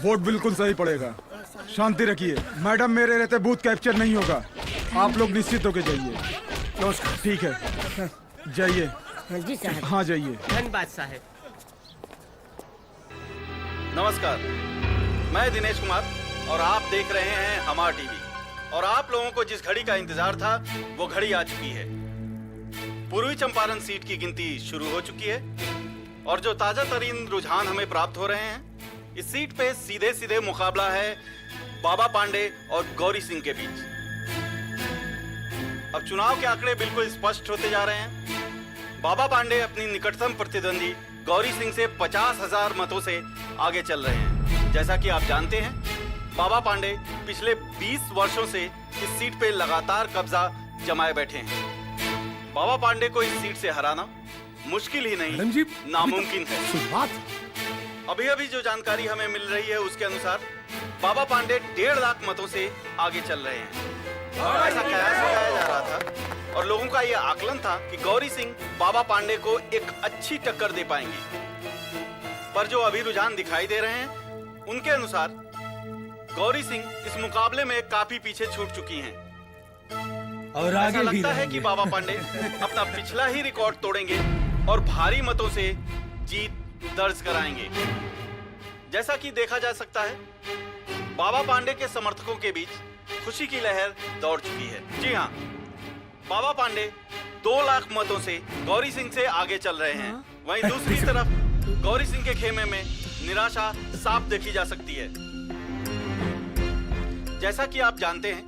वोट बिल्कुल सही पड़ेगा। शांति रखिए, मैडम मेरे रहते बूथ कैप्चर नहीं होगा। आप लोग निश्चित होके जाइए। नमस्कार। ठीक है, जाइए। जी साहब। हाँ जाइए। धन्यवाद साहब। नमस्कार, मैं दिनेश कुमार और आप देख रहे हैं हमार टीवी। और आप लोगों को जिस घड़ी का इंतजार था वो घड़ी आ चुकी है। पूर्वी चंपारण सीट की गिनती शुरू हो चुकी है और जो ताजा तरीन रुझान हमें प्राप्त हो रहे हैं, इस सीट पे सीधे सीधे मुकाबला है बाबा पांडे और गौरी सिंह के बीच। अब चुनाव के आंकड़े बिल्कुल स्पष्ट होते जा रहे हैं। बाबा पांडे अपनी निकटतम प्रतिद्वंदी गौरी सिंह से 50,000 मतों से आगे चल रहे हैं। जैसा कि आप जानते हैं, बाबा पांडे पिछले 20 वर्षों से इस सीट पे लगातार कब्जा जमाए बैठे हैं। बाबा पांडे को इस सीट से हराना मुश्किल ही नहीं, नामुमकिन है। अभी अभी जो जानकारी हमें मिल रही है उसके अनुसार बाबा पांडे 1.5 लाख मतों से आगे चल रहे हैं। ऐसा कयास लगाया जा रहा था और लोगों का यह आकलन था कि गौरी सिंह बाबा पांडे को एक अच्छी टक्कर दे पाएंगे। पर जो अभी रुझान दिखाई दे रहे हैं उनके अनुसार गौरी सिंह इस मुकाबले में काफी पीछे छूट चुकी हैं। और ऐसा आगे भी लगता है रहेंगे। कि बाबा पांडे अपना पिछला ही रिकॉर्ड तोड़ेंगे और भारी मतों से जीत दर्ज कराएंगे। जैसा कि देखा जा सकता है, बाबा पांडे के समर्थकों के बीच खुशी की लहर दौड़ चुकी है। जी हाँ, बाबा पांडे 2 लाख मतों से गौरी सिंह से आगे चल रहे हैं। वहीं दूसरी तरफ गौरी सिंह के खेमे में निराशा साफ देखी जा सकती है। जैसा कि आप जानते हैं,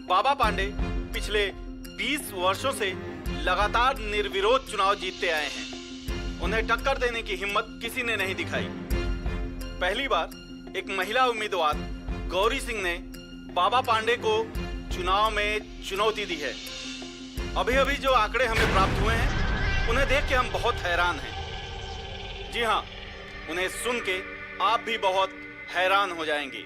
बाबा पांडे पिछले 20 वर्षों से लगातार निर्विरोध चुनाव जीतते आए हैं। उन्हें टक्कर देने की हिम्मत किसी ने नहीं दिखाई। पहली बार एक महिला उम्मीदवार गौरी सिंह ने बाबा पांडे को चुनाव में चुनौती दी है। अभी अभी जो आंकड़े हमें प्राप्त हुए हैं उन्हें देख के हम बहुत हैरान हैं। जी हाँ, उन्हें सुन के आप भी बहुत हैरान हो जाएंगे।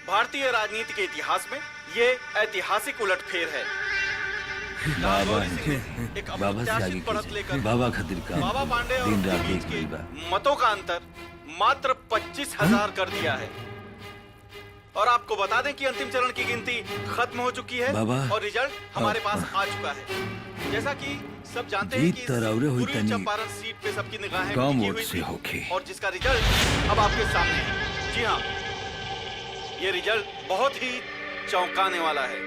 भारतीय राजनीति के इतिहास में ये ऐतिहासिक उलटफेर है। बाबा से आगे कीजिए। बाबा खातिर का बाबा पांडे और दिन रात बीच एक के बा। मतों का अंतर मात्र 25,000 कर दिया है। और आपको बता दें कि अंतिम चरण की गिनती खत्म हो चुकी है बाबा, और रिजल्ट हमारे पास आ चुका है। जैसा कि सब जानते हैं जीत कि तो रौरे हुई पूरी तनी चंपारण सीट पे सबकी निगाहें कम टिकी वोट हुई से थी होके। और जिसका रिजल्ट अब आपके सामने है। जी हाँ, ये रिजल्ट बहुत ही चौंकाने वाला है।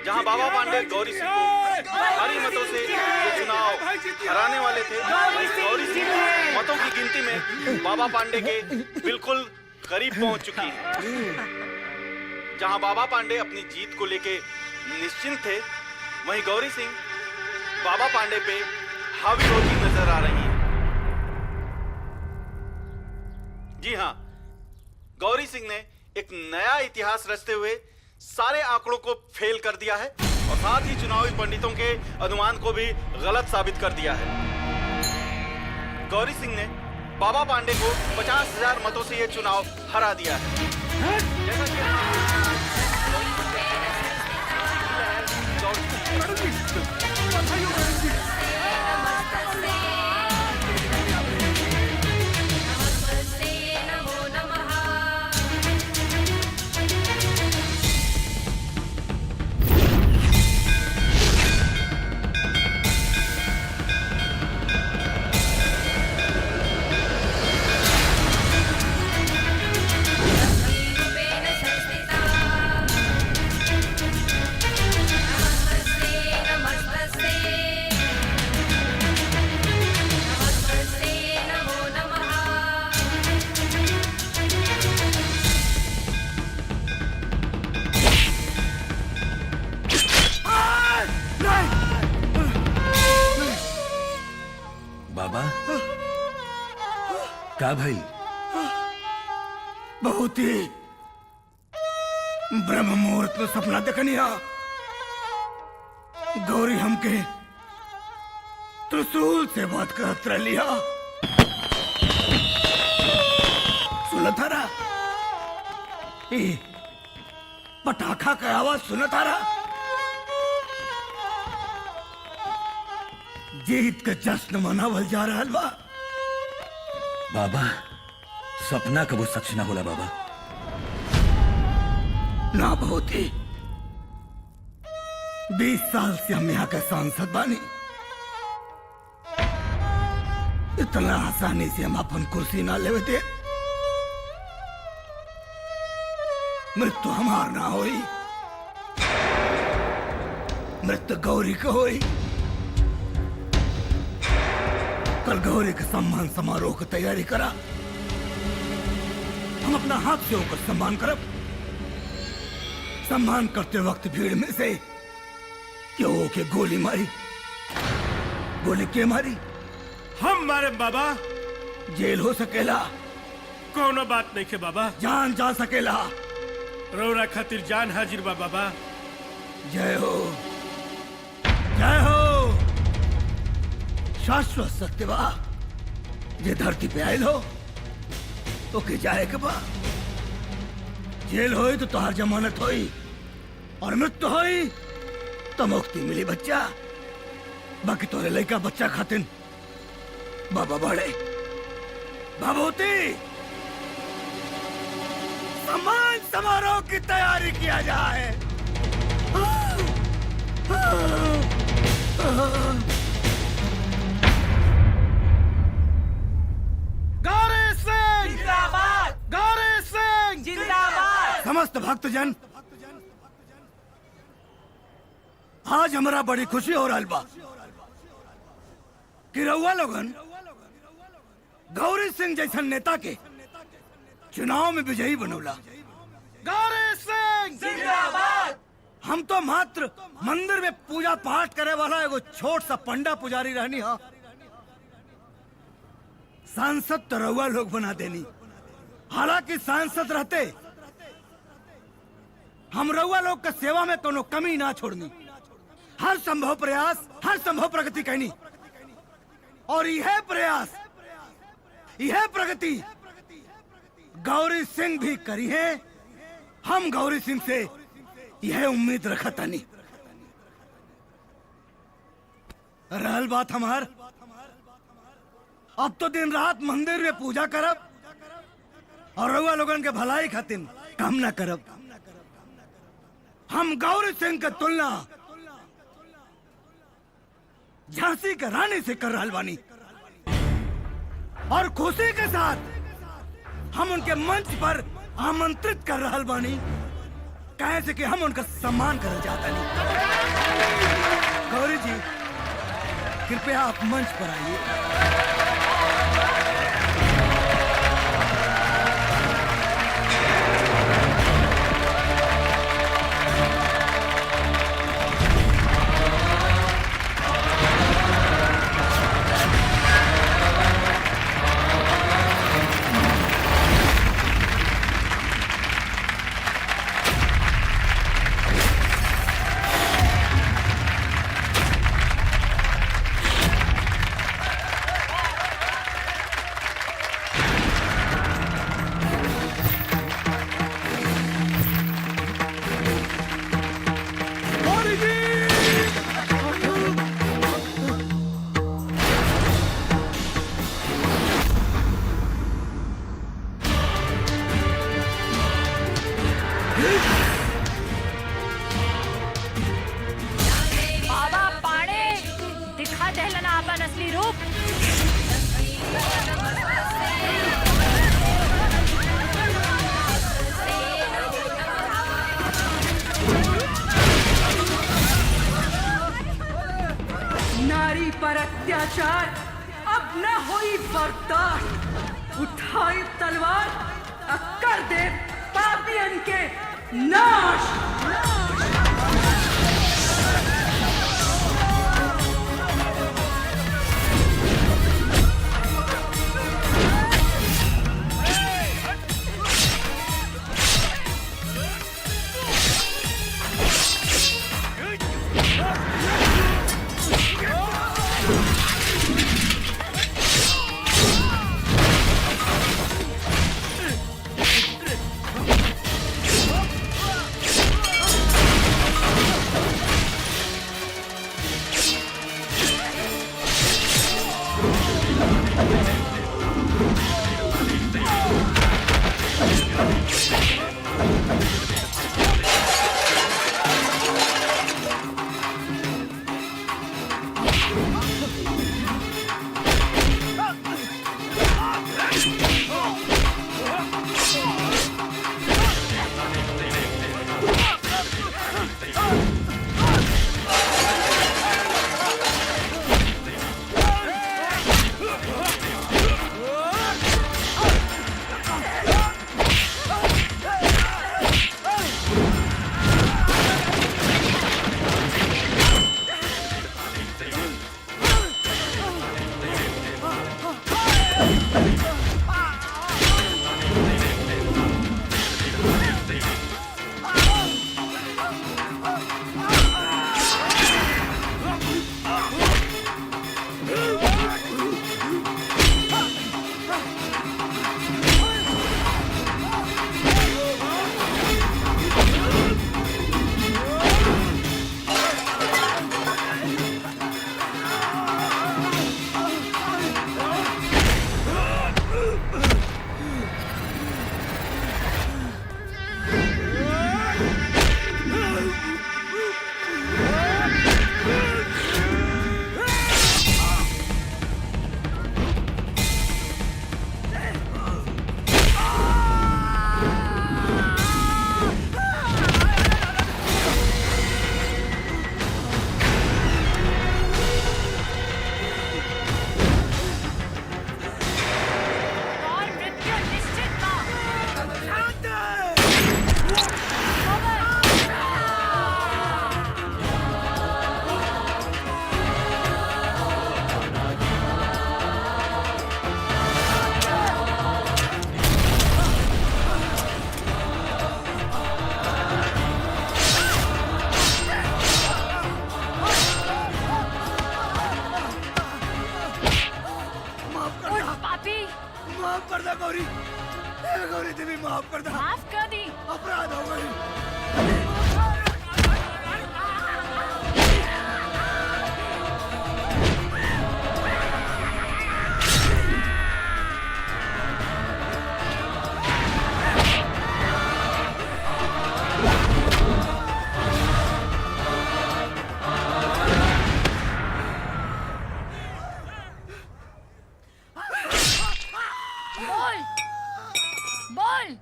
जहां बाबा पांडे गौरी सिंह को भारी मतों से ये चुनाव हराने वाले थे, वहीं गौरी सिंह मतों की गिनती में बाबा पांडे के बिल्कुल करीब पहुंच चुकी हैं। जहां बाबा पांडे अपनी जीत को लेके निश्चिंत थे, वहीं गौरी सिंह बाबा पांडे पे हावी होती नजर आ रही हैं। जी हां, गौरी सिंह ने एक नया इतिहास रचते हुए सारे आंकड़ों को फेल कर दिया है और साथ ही चुनावी पंडितों के अनुमान को भी गलत साबित कर दिया है। गौरी सिंह ने बाबा पांडे को 50,000 मतों से यह चुनाव हरा दिया है। जैसा कि बाबा का भाई बहुत ही ब्रह्म मुहूर्त में सपना देखनिया। गौरी हमके त्रिशूल से बात करत रहिया। सुनत रहा पटाखा का आवाज सुनत रहा। जीत के जश्न मनावल जा रहा बा। बाबा सपना कबू सच ना होला बाबा। ना बहुत ही 20 साल से हम यहाँ के सांसद बानी। इतना आसानी से हम अपन कुर्सी ना लेवे थे। मृत्यु हमार ना होई, मृत्यु गौरी को होई। कल गौरी के सम्मान समारोह की तैयारी करा। हम अपना हाथ से होकर सम्मान करब। सम्मान करते वक्त भीड़ में से क्यों के गोली मारी। गोली के मारी? हम मारे बाबा। जेल हो सकेला। कोनो बात नहीं के बाबा। जान जा सकेला। रौरा खातिर जान हाजिर बा बाबा। जय हो, जय हो। शाश्वत सत्य बा जे धरती पे आयल हो ओके जाए के बा। जेल होई तो तोहार जमानत होई और मृत्यु होई तो मुक्ति मिली बच्चा। बाकी तोरे लड़का बच्चा खातिन बाबा बड़े बाबूती सम्मान समारोह की तैयारी किया जाए। गौरी सिंह जिंदाबाद, गौरी सिंह जिंदाबाद। समस्त भक्तजन, आज हमारा बड़ी खुशी हो रहा बा कि रउआ लोगन गौरी सिंह जैसन नेता के चुनाव में विजयी बनौला। गौरी सिंह जिंदाबाद। हम तो मात्र मंदिर में पूजा पाठ करे वाला एगो छोट सा पंडा पुजारी रहनी हा, सांसद तो रउआ लोग बना देनी। हालांकि सांसद रहते हम रउआ लोग के सेवा में कोनो कमी ना छोड़नी, हर संभव प्रयास, हर संभव प्रगति करनी। और यह प्रयास, यह प्रगति गौरी सिंह भी करी है। हम गौरी सिंह से यह उम्मीद रखा तानी। रहल बात हमार, अब तो दिन रात मंदिर में पूजा करब और रउआ लोगन के भलाई खातिर काम ना करब। हम गौरी सिंह के तुलना झांसी के रानी से कर रहल बानी और खुशी के साथ हम उनके मंच पर आमंत्रित कर रहल बानी, कहे से कि हम उनका सम्मान करना चाहता नहीं। गौरी जी, कृपया आप मंच पर आइए। बाबा पाड़े दिखा दहलना आपन असली रूप। नारी पर अत्याचार अब न होई बर्दाश्त। उठाई तलवार और कर दे पापियन के नाश। गौरी, गौरी देवी माफ कर दो। माफ कर दी। अपराध हो गई। बोल बोल